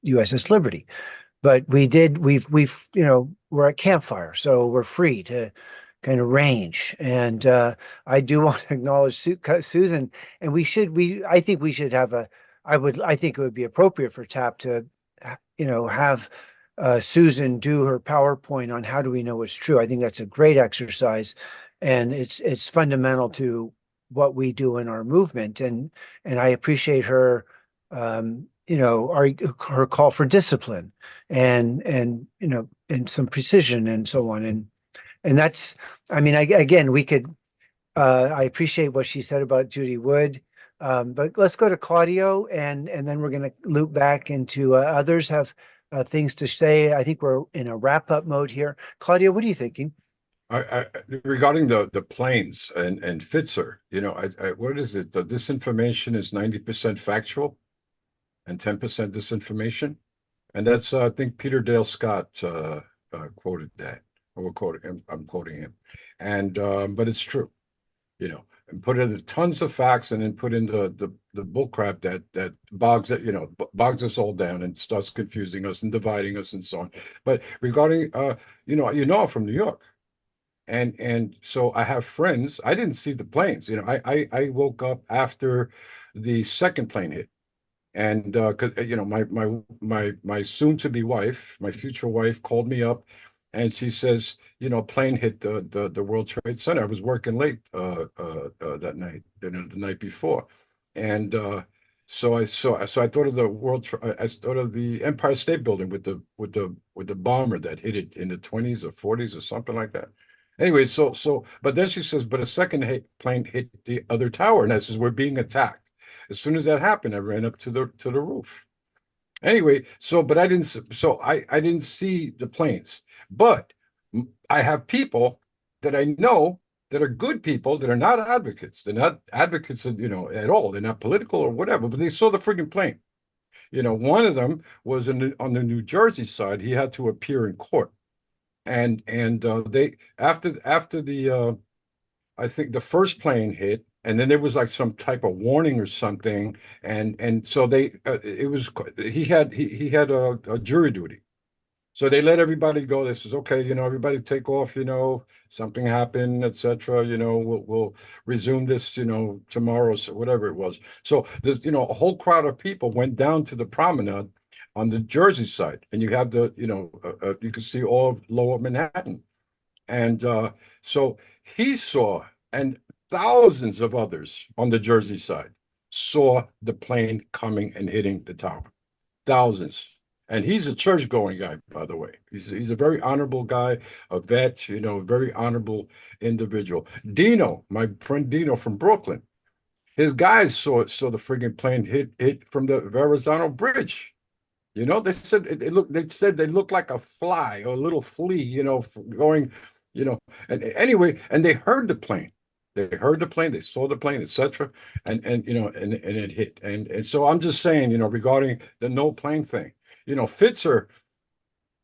USS Liberty. But we've, you know, we're at Campfire, so we're free to kind of range. And I do want to acknowledge Susan, and I think we should have I think it would be appropriate for TAP to, you know, have Susan do her PowerPoint on how do we know what's true. I think that's a great exercise, and it's fundamental to what we do in our movement. And I appreciate her, her call for discipline and and some precision and so on. And that's, I mean, again, we could, I appreciate what she said about Judy Wood. But let's go to Claudio, and then we're going to loop back into others have things to say. I think we're in a wrap-up mode here. Claudio, what are you thinking? Regarding the planes and Fitzer, what is it? The disinformation is 90% factual and 10% disinformation, and that's I think Peter Dale Scott quoted that, or quoted him. I'm quoting him, and but it's true, and put in tons of facts, and then put in the bullcrap that bogs bogs us all down and starts confusing us and dividing us and so on. But regarding I'm from New York. And so I have friends. I didn't see the planes. I woke up after the second plane hit, and my soon-to-be wife, my future wife, called me up, and she says, plane hit the World Trade Center. I was working late that night, the night before, and so I thought of I thought of the Empire State Building with the bomber that hit it in the 20s or 40s or something like that. Anyway, but then she says, but a second plane hit the other tower, and that says we're being attacked. As soon as that happened, I ran up to the roof. Anyway, but I didn't see the planes, but I have people that I know that are good people that are not advocates. They're not advocates, at all. They're not political or whatever, but they saw the friggin' plane. One of them was on the New Jersey side. He had to appear in court. And they after the I think the first plane hit, and then there was like some type of warning or something, and so he had a jury duty, so they let everybody go. They says, okay, everybody take off, something happened, etc. We'll resume this, tomorrow, so whatever it was. So there's a whole crowd of people went down to the promenade on the Jersey side, and you have you can see all of Lower Manhattan, and so he saw, and thousands of others on the Jersey side saw the plane coming and hitting the tower. Thousands, and he's a church-going guy, by the way. He's a very honorable guy, a vet, a very honorable individual. Dino, my friend Dino from Brooklyn, his guys saw the friggin' plane hit from the Verrazano Bridge. They said they looked like a fly or a little flea, going, and anyway, and they heard the plane. They saw the plane, etc. And it hit. And so I'm just saying, regarding the no plane thing, Fitzer,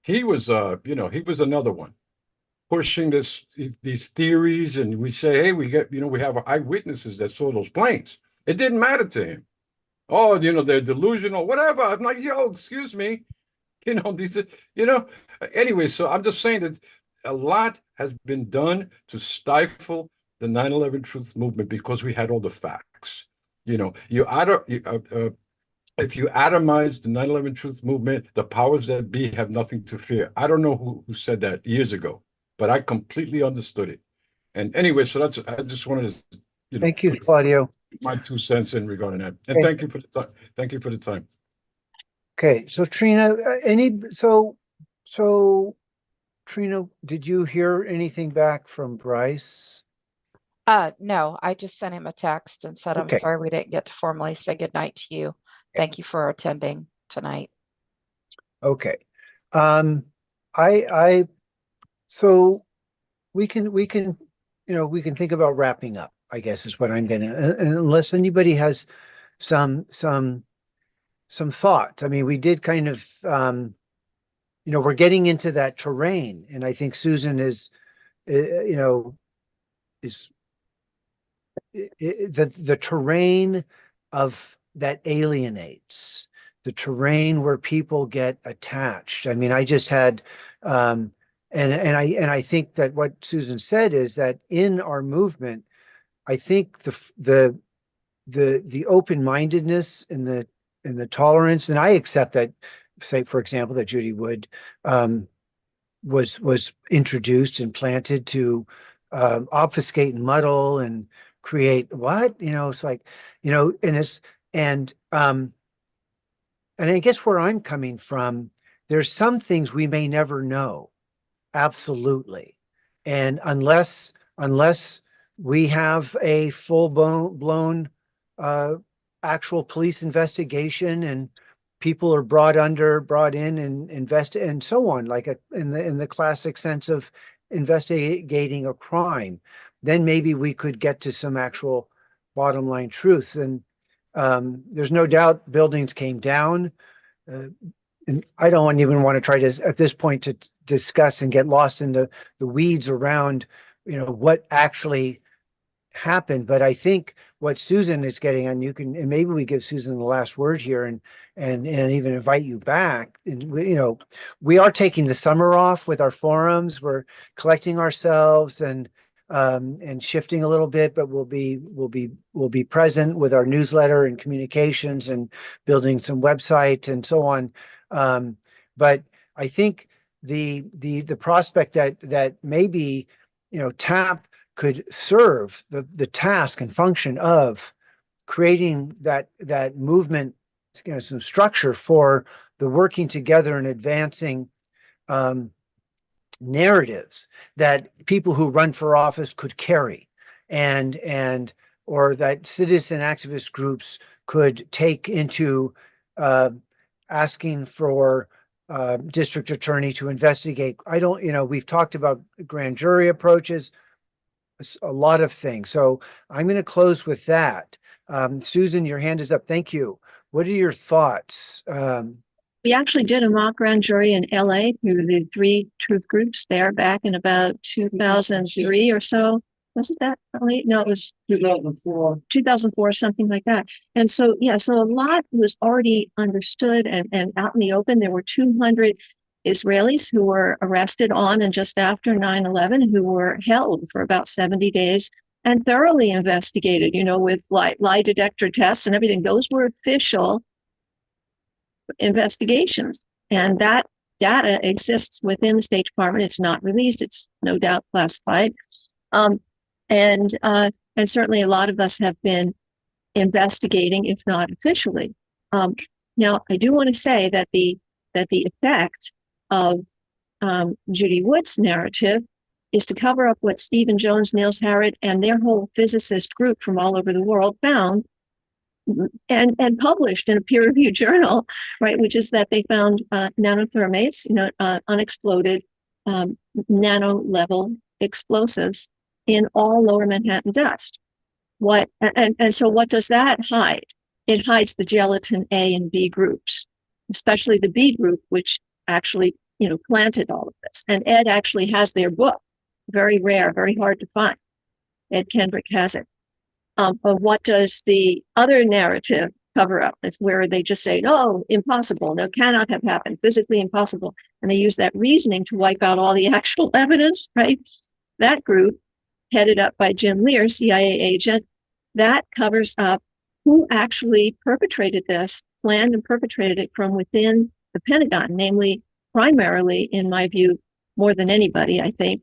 he was another one pushing these theories, and we say, hey, we have eyewitnesses that saw those planes. It didn't matter to him. Oh, they're delusional, whatever. I'm like, yo, excuse me. These are, anyway, so I'm just saying that a lot has been done to stifle the 9/11 truth movement because we had all the facts. If you atomize the 9/11 truth movement, the powers that be have nothing to fear. I don't know who said that years ago, but I completely understood it. And anyway, so I just wanted to, thank you, Claudio. My 2 cents in regarding that, and thank you for the time. Thank you for the time. Okay, so Trina, Trina, did you hear anything back from Bryce? No, I just sent him a text and said, I'm sorry we didn't get to formally say goodnight to you. Thank you for attending tonight. Okay. So we can think about wrapping up, I guess is what I'm gonna, unless anybody has some thoughts. I mean, we did kind of, we're getting into that terrain, and I think Susan is the terrain of that alienates, the terrain where people get attached. I mean, I just had, and I think that what Susan said is that in our movement, I think the open-mindedness and the tolerance, and I accept that, say, for example, that Judy Wood was introduced and planted to obfuscate and muddle and create what, it's like, and I guess where I'm coming from, there's some things we may never know. Absolutely. And unless we have a full blown actual police investigation and people are brought in and invested and so on, like in the classic sense of investigating a crime, then maybe we could get to some actual bottom line truth. And there's no doubt buildings came down. And I don't even want to try to, at this point, to discuss and get lost in the weeds around, what actually happened. But I think what Susan is getting, and and maybe we give Susan the last word here, and even invite you back. And we are taking the summer off with our forums. We're collecting ourselves and shifting a little bit, but we'll be present with our newsletter and communications and building some websites and so on. But I think the prospect that maybe TAP could serve the task and function of creating that movement, some structure for the working together and advancing narratives that people who run for office could carry, or that citizen activist groups could take into asking for district attorney to investigate. We've talked about grand jury approaches, a lot of things. So I'm going to close with that. Susan, your hand is up. Thank you. What are your thoughts? We actually did a mock grand jury in LA through the 3 truth groups there back in about 2003 or so. Wasn't that early? No, it was 2004, something like that. And so, so a lot was already understood and out in the open. There were 200 Israelis who were arrested on and just after 9/11, who were held for about 70 days and thoroughly investigated, with lie detector tests and everything. Those were official investigations. And that data exists within the State Department. It's not released. It's no doubt classified. And certainly a lot of us have been investigating, if not officially. Now, I do want to say that the effect of Judy Wood's narrative is to cover up what Stephen Jones, Niels Harrod, and their whole physicist group from all over the world found and published in a peer-reviewed journal, right? Which is that they found nanothermates, unexploded nano-level explosives in all lower Manhattan dust. So what does that hide? It hides the gelatin A and B groups, especially the B group, which actually, planted all of this. And Ed actually has their book, very rare, very hard to find. Ed Kendrick has it. But what does the other narrative cover up? It's where they just say, no, impossible, no, cannot have happened, physically impossible. And they use that reasoning to wipe out all the actual evidence, right? That group, headed up by Jim Lear, CIA agent, that covers up who actually perpetrated this, planned and perpetrated it from within the Pentagon, namely, primarily, in my view, more than anybody, I think,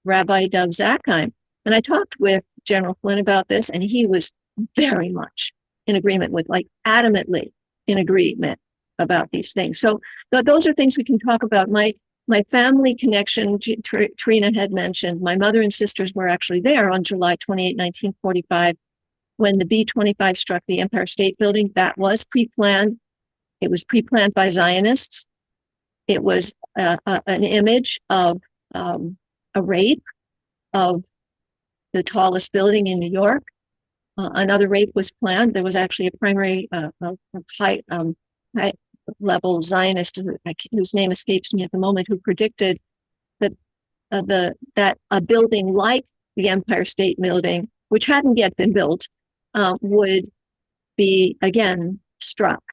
Rabbi Dov Zakheim. And I talked with General Flynn about this, and he was very much in agreement with, adamantly in agreement about these things. So those are things we can talk about. My family connection, Trina had mentioned, my mother and sisters were actually there on July 28, 1945, when the B-25 struck the Empire State Building. That was pre-planned. It was pre-planned by Zionists. It was an image of a rape of the tallest building in New York. Another rape was planned. There was actually a primary high-level Zionist whose name escapes me at the moment, who predicted that that a building like the Empire State Building, which hadn't yet been built, would be again struck.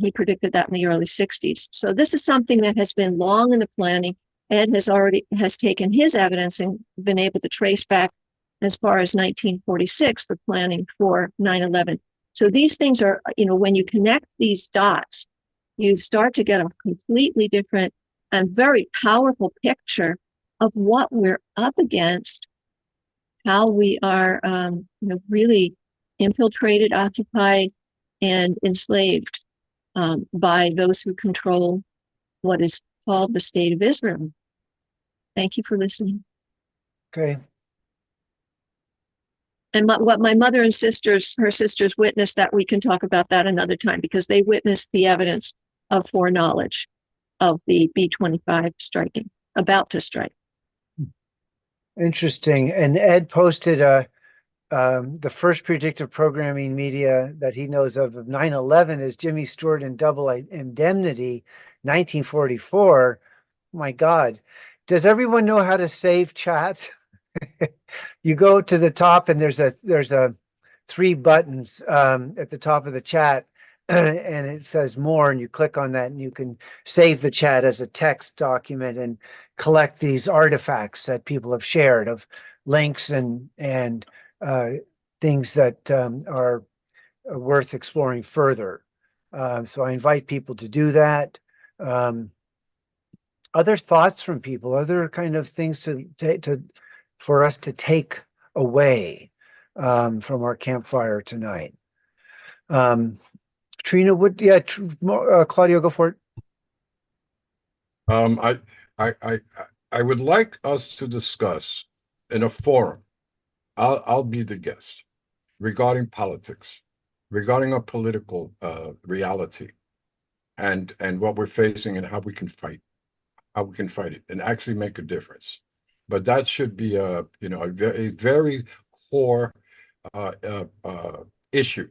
He predicted that in the early 60s. So this is something that has been long in the planning. Ed has taken his evidence and been able to trace back as far as 1946, the planning for 9/11. So these things are, when you connect these dots, you start to get a completely different and very powerful picture of what we're up against how we are, really infiltrated, occupied, and enslaved by those who control what is called the State of Israel. Thank you for listening. Okay. And what my mother and her sisters witnessed, that we can talk about that another time, because they witnessed the evidence of foreknowledge of the B-25 striking, about to strike. Interesting. And Ed posted the first predictive programming media that he knows of 9/11 is Jimmy Stewart and Double Indemnity, 1944. My God. Does everyone know how to save chats? You go to the top and there's a 3 buttons at the top of the chat and it says more, and you click on that and you can save the chat as a text document and collect these artifacts that people have shared of links and things that are worth exploring further. So I invite people to do that. Other thoughts from people, other kind of things for us to take away from our campfire tonight. Trina, Claudio, go for it. I would like us to discuss in a forum. I'll be the guest regarding politics, regarding our political reality, and what we're facing and how we can fight it and actually make a difference. But that should be a very core issue.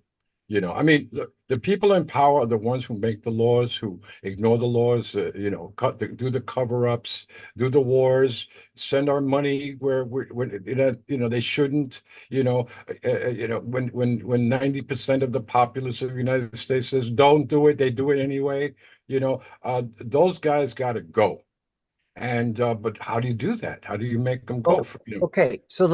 I mean, the people in power are the ones who make the laws, who ignore the laws, do the cover-ups, do the wars, send our money where they shouldn't. When 90% of the populace of the United States says don't do it, they do it anyway. Those guys got to go. And but how do you do that? How do you make them go? Okay, so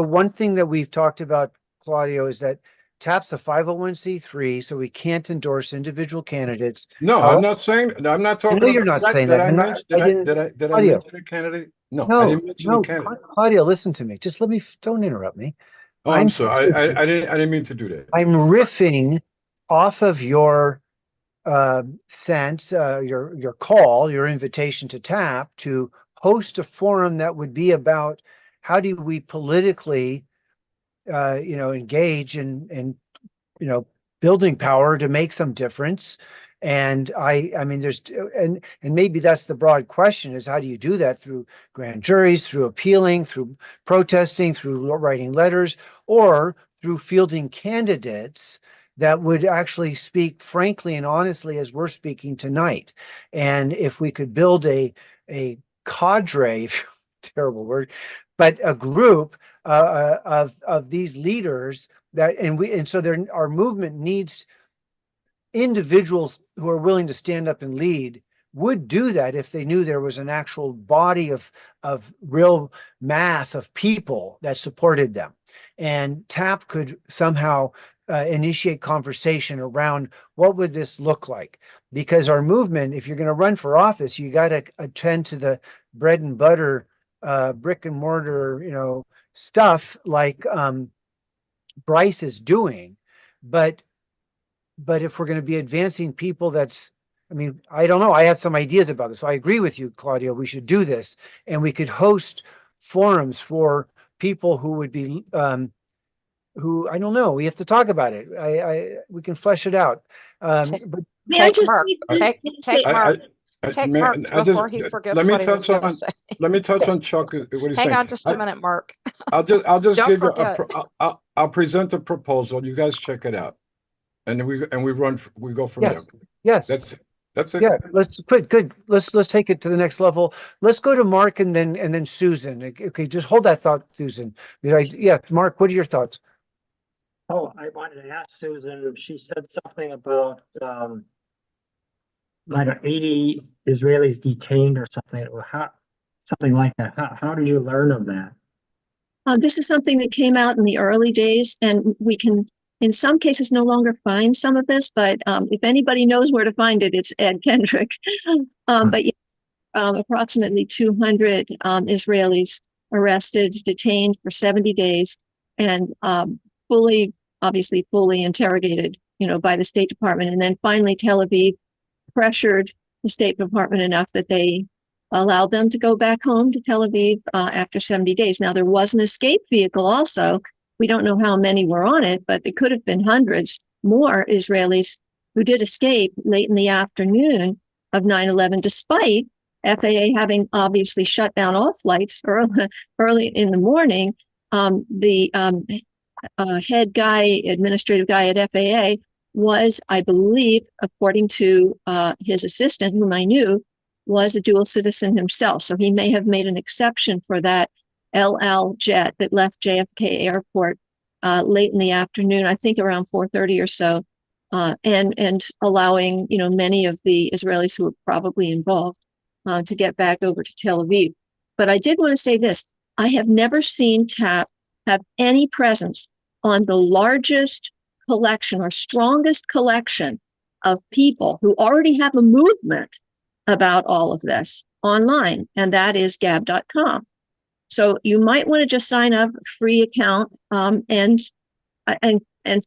one thing that we've talked about, Claudio, is that TAP's a 501c3, so we can't endorse individual candidates. No, I'm not saying. I'm not talking. I know you're not saying that. Did I mention a candidate? No, I didn't mention a candidate. Claudio, listen to me. Just don't interrupt me. Oh, I'm sorry. I didn't mean to do that. I'm riffing off of your sense, your call, your invitation to TAP to host a forum that would be about how do we politically engage in building power to make some difference. And I mean, and maybe that's the broad question, is how do you do that? Through grand juries, through appealing, through protesting, through writing letters, or through fielding candidates that would actually speak frankly and honestly as we're speaking tonight. And if we could build a cadre, terrible word, but a group of these leaders so our movement needs individuals who are willing to stand up and lead, would do that if they knew there was an actual body of real mass of people that supported them. And TAP could somehow initiate conversation around what would this look like, because our movement, if you're going to run for office, you got to attend to the bread and butter, brick and mortar, stuff like Bryce is doing. But if we're going to be advancing people, I don't know. I have some ideas about this. So I agree with you, Claudio. We should do this, and we could host forums for people who would be who, I don't know. We have to talk about it. We can flesh it out. But take Mark before he forgets what he was going to say. Let me touch on Chuck. What he's saying. Hang on just a minute, Mark. I'll just Don't give forget. I'll present a proposal. You guys check it out, and we go from there. Yes. That's it. Yeah, good. Let's take it to the next level. Let's go to Mark and then Susan. Okay, just hold that thought, Susan. Yeah, Mark, what are your thoughts? Oh, I wanted to ask Susan. She said something about 80 Israelis detained or something, or something like that. How did you learn of that? This is something that came out in the early days, and we can, in some cases, no longer find some of this, but if anybody knows where to find it, it's Ed Kendrick. But approximately 200 Israelis arrested, detained for 70 days, and obviously fully interrogated, by the State Department. And then finally, Tel Aviv pressured the State Department enough that they allowed them to go back home to Tel Aviv after 70 days. Now, there was an escape vehicle also. We don't know how many were on it, but it could have been hundreds more Israelis who did escape late in the afternoon of 9/11, despite FAA having obviously shut down all flights early in the morning. The head guy, administrative guy at FAA was, I believe, according to his assistant, whom I knew, was a dual citizen himself. So he may have made an exception for that El Al jet that left JFK Airport late in the afternoon, I think around 4:30 or so, and allowing, many of the Israelis who were probably involved to get back over to Tel Aviv. But I did want to say this. I have never seen TAP have any presence on the largest collection or strongest collection of people who already have a movement about all of this online, and that is gab.com. So you might want to just sign up a free account and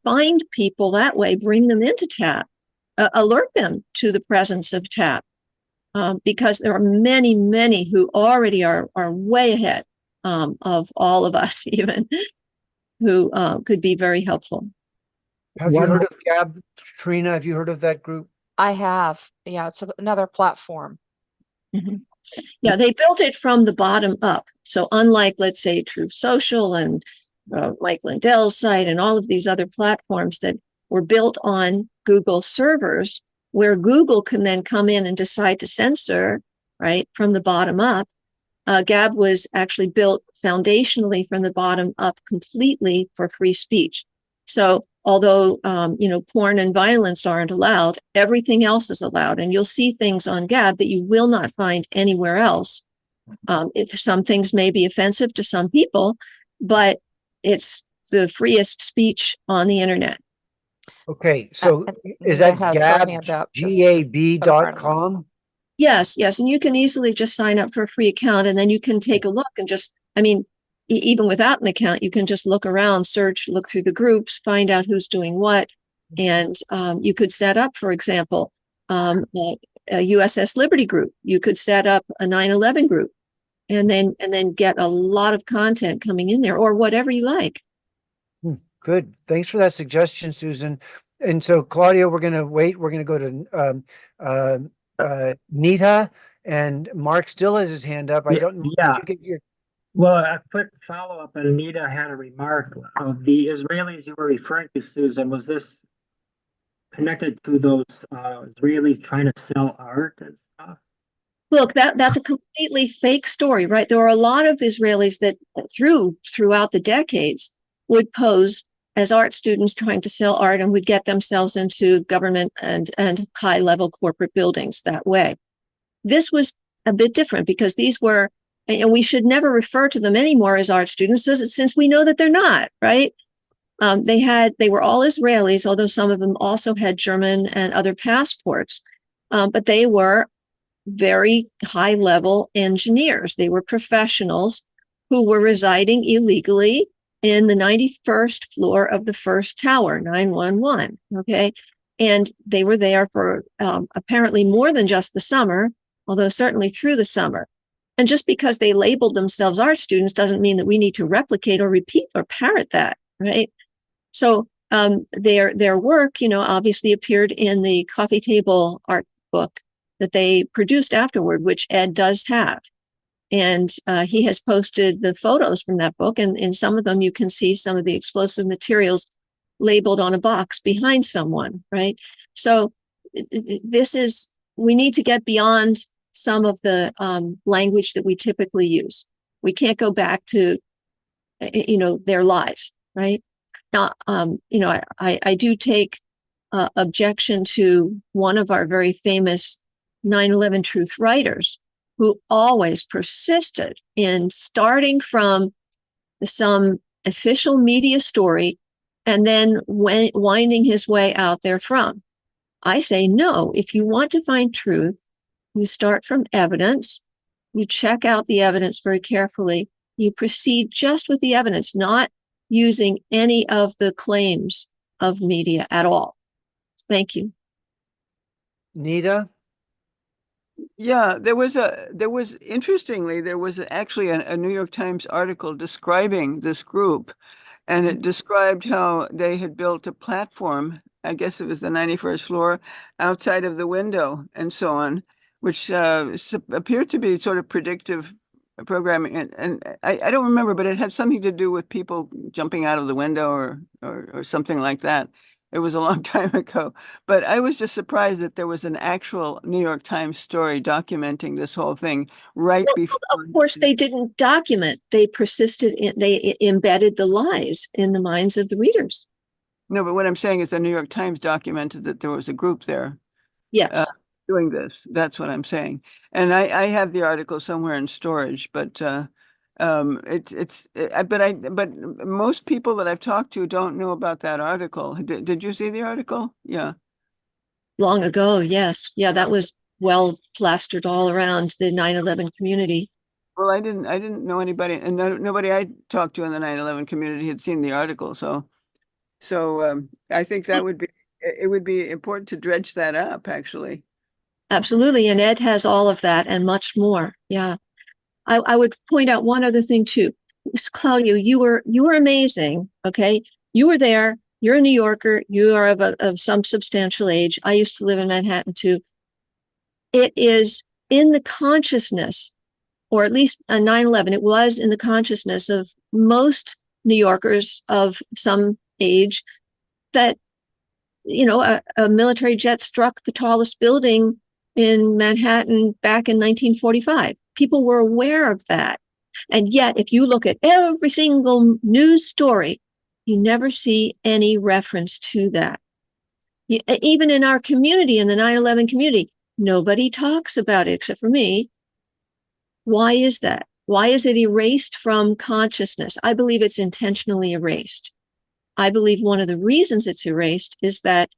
find people that way, bring them into TAP, alert them to the presence of TAP, because there are many, many who already are way ahead of all of us, even, who could be very helpful. Have you heard of Gab, Trina? Have you heard of that group? I have. Yeah, it's another platform. Mm-hmm. Yeah, they built it from the bottom up. So unlike, let's say, Truth Social and Mike Lindell's site and all of these other platforms that were built on Google servers, where Google can then come in and decide to censor, right, from the bottom up, Gab was actually built foundationally from the bottom up completely for free speech. So although, porn and violence aren't allowed, everything else is allowed. And you'll see things on Gab that you will not find anywhere else. Some things may be offensive to some people, but it's the freest speech on the internet. Okay, so is that gab.com? Yes. And you can easily just sign up for a free account, and then you can take a look and just, even without an account, you can just look around, search, look through the groups, find out who's doing what. And you could set up, for example, a USS Liberty group. You could set up a 9/11 group, and then get a lot of content coming in there, or whatever you like. Good. Thanks for that suggestion, Susan. And so, Claudia, we're going to wait. We're going to go to Nita, and Mark still has his hand up. I don't know. Yeah. Did you get your... Well, a quick follow-up, and Anita had a remark of the Israelis you were referring to, Susan. Was this connected to those Israelis trying to sell art and stuff? Look, that's a completely fake story, right? There are a lot of Israelis that throughout the decades would pose as art students trying to sell art and would get themselves into government and high-level corporate buildings that way. This was a bit different because these were, and we should never refer to them anymore as art students, since we know that they're not, right? They were all Israelis, although some of them also had German and other passports, but they were very high-level engineers. They were professionals who were residing illegally in the 91st floor of the first tower, 911, okay? And they were there for apparently more than just the summer, although certainly through the summer. And just because they labeled themselves art students doesn't mean that we need to replicate or repeat or parrot that, right? So their work, obviously appeared in the coffee table art book that they produced afterward, which Ed does have. And he has posted the photos from that book. And in some of them, you can see some of the explosive materials labeled on a box behind someone, right? So we need to get beyond some of the language that we typically use. We can't go back to, their lies, right? Now, I do take objection to one of our very famous 9/11 truth writers, who always persisted in starting from some official media story and then winding his way out there from. I say, no, if you want to find truth, you start from evidence, you check out the evidence very carefully, You proceed just with the evidence, not using any of the claims of media at all. Thank you. Nita? Yeah, there was actually a New York Times article describing this group, and it described how they had built a platform, I guess it was the 91st floor, outside of the window and so on, which appeared to be sort of predictive programming. And I don't remember, but it had something to do with people jumping out of the window or something like that. It was a long time ago, but I was just surprised that there was an actual New York Times story documenting this whole thing right before. Of course, they didn't document. They persisted in, they embedded the lies in the minds of the readers. No, but what I'm saying is the New York Times documented that there was a group there. Yes. Doing this. That's what I'm saying. And I have the article somewhere in storage, but but most people that I've talked to don't know about that article. Did you see the article? Yeah. Long ago, yes. Yeah, that was well plastered all around the 9/11 community. Well, I didn't know anybody, and nobody I talked to in the 9/11 community had seen the article. So I think it would be important to dredge that up, actually. Absolutely. And Ed has all of that and much more. Yeah. I would point out one other thing too. Claudio, you were amazing. Okay. You were there. You're a New Yorker. You are of some substantial age. I used to live in Manhattan too. It is in the consciousness, or at least 9/11, it was in the consciousness of most New Yorkers of some age that, a military jet struck the tallest building in Manhattan back in 1945. People were aware of that. And yet, if you look at every single news story, you never see any reference to that. Even in our community, in the 9/11 community, nobody talks about it except for me. Why is that? Why is it erased from consciousness? I believe it's intentionally erased. I believe one of the reasons it's erased is that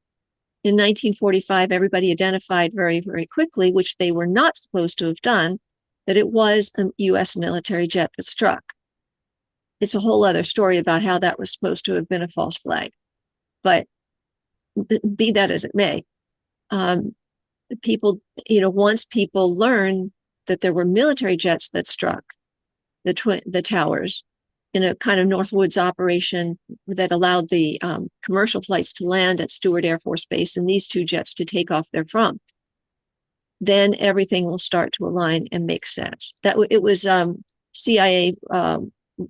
in 1945, everybody identified very, very quickly, which they were not supposed to have done, that it was a U.S. military jet that struck. It's a whole other story about how that was supposed to have been a false flag. But be that as it may, people, once people learn that there were military jets that struck the towers in a kind of Northwoods operation that allowed the commercial flights to land at Stewart Air Force Base and these two jets to take off therefrom, then everything will start to align and make sense. It was CIA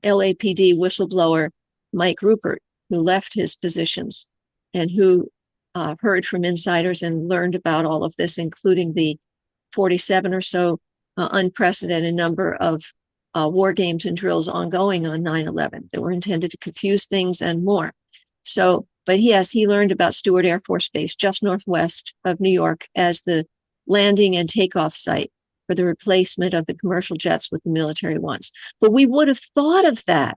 LAPD whistleblower Mike Rupert who left his positions and who heard from insiders and learned about all of this, including the 47 or so unprecedented number of war games and drills ongoing on 9/11 that were intended to confuse things and more. So, but yes, he learned about Stewart Air Force Base just northwest of New York as the landing and takeoff site for the replacement of the commercial jets with the military ones. But we would have thought of that,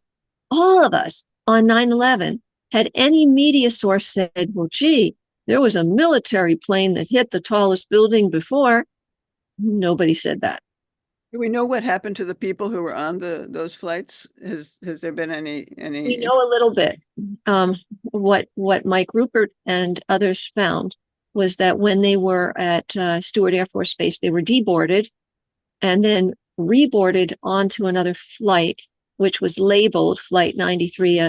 all of us, on 9/11, had any media source said, well, gee, there was a military plane that hit the tallest building before. Nobody said that. Do we know what happened to the people who were on those flights? Has there been any? We know a little bit. What Mike Rupert and others found was that when they were at Stewart Air Force Base, they were deboarded and then reboarded onto another flight, which was labeled Flight 93,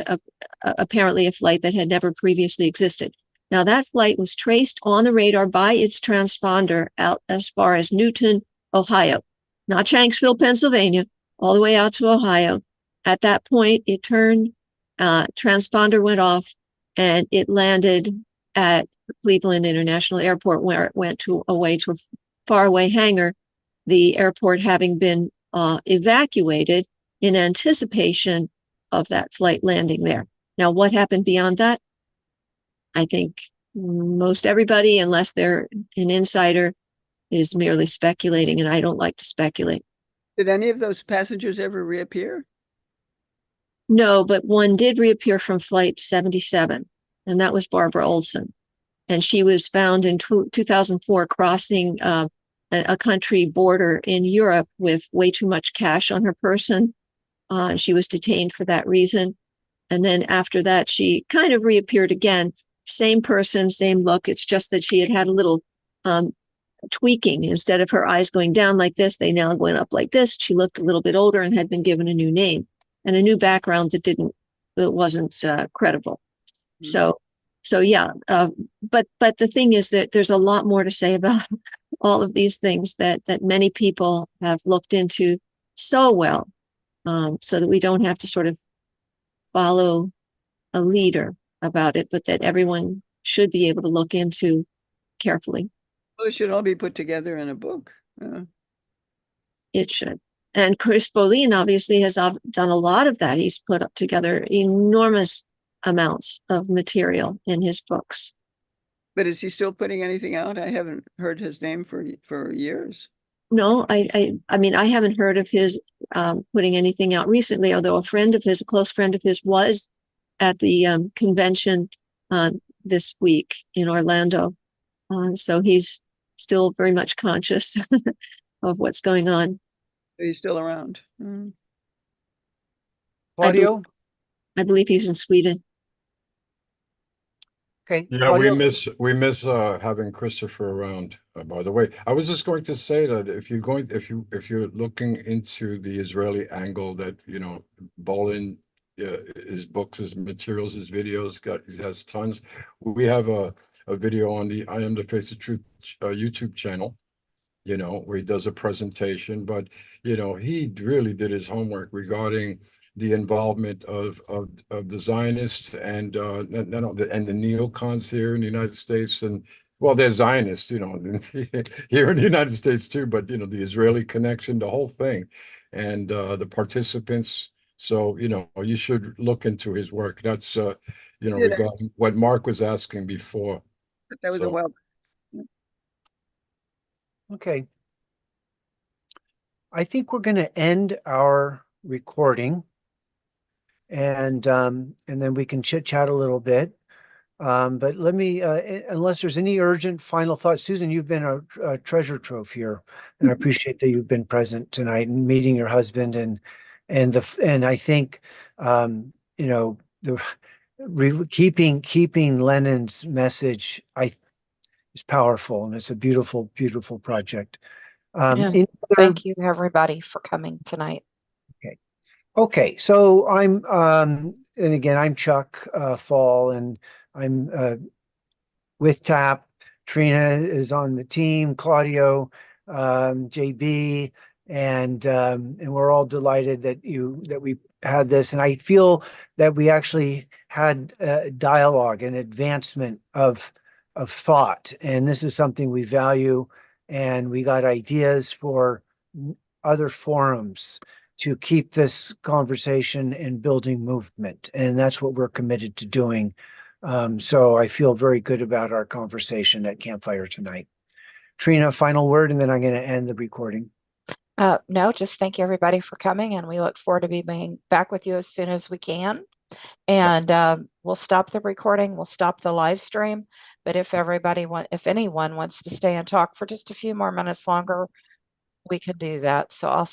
apparently a flight that had never previously existed. Now, that flight was traced on the radar by its transponder out as far as Newton, Ohio, not Shanksville, Pennsylvania, all the way out to Ohio. At that point, it turned, transponder went off, and it landed at Cleveland International Airport, where it went away to a faraway hangar, the airport having been evacuated in anticipation of that flight landing there. Now, what happened beyond that? I think most everybody, unless they're an insider, is merely speculating, and I don't like to speculate. Did any of those passengers ever reappear? No, but one did reappear from Flight 77, and that was Barbara Olson. And she was found in 2004 crossing a country border in Europe with way too much cash on her person She was detained for that reason. And then after that, she kind of reappeared again. Same person, same look. It's just that she had a little tweaking. Instead of her eyes going down like this, they now went up like this. She looked a little bit older and had been given a new name and a new background that wasn't credible. Mm-hmm. So yeah. But the thing is that there's a lot more to say about all of these things that many people have looked into so well, so that we don't have to sort of follow a leader about it, but that everyone should be able to look into carefully. Well, it should all be put together in a book. It should. And Chris Boleyn obviously has done a lot of that. He's put up together enormous amounts of material in his books. But is he still putting anything out? I haven't heard his name for years. No, I mean, I haven't heard of his putting anything out recently, although a close friend of his was at the convention this week in Orlando. So he's still very much conscious of what's going on. He's still around. Mm. Claudio? I believe he's in Sweden. Okay. Yeah, Claudio? we miss having Christopher around. By the way, I was just going to say that if you're looking into the Israeli angle, that Bolin, his books, his materials, his videos, he has tons. We have a video on the I Am the Face of Truth YouTube channel, where he does a presentation. But he really did his homework regarding the involvement of the Zionists and the neocons here in the United States. And well, they're Zionists, here in the United States too, but the Israeli connection, the whole thing, and the participants. So you should look into his work. That's regarding what Mark was asking before. That was a well. Okay. I think we're going to end our recording, and then we can chit chat a little bit. But let me, unless there's any urgent final thoughts, Susan, you've been a treasure trove here, and I appreciate that you've been present tonight and meeting your husband and I think keeping Lenin's message is powerful, and it's a beautiful, beautiful project. Thank you, everybody, for coming tonight. Okay. So I'm and again, I'm Chuck Fall, and I'm with TAP. Trina is on the team, Claudio, JB, and we're all delighted that we had this. And I feel that we actually had dialogue and advancement of thought, and this is something we value. And we got ideas for other forums to keep this conversation and building movement, and that's what we're committed to doing. So I feel very good about our conversation at Campfire tonight. Trina, final word, and then I'm going to end the recording. No, just thank you, everybody, for coming, and we look forward to being back with you as soon as we can. And we'll stop the recording, we'll stop the live stream, but if anyone wants to stay and talk for just a few more minutes longer, we can do that. So I'll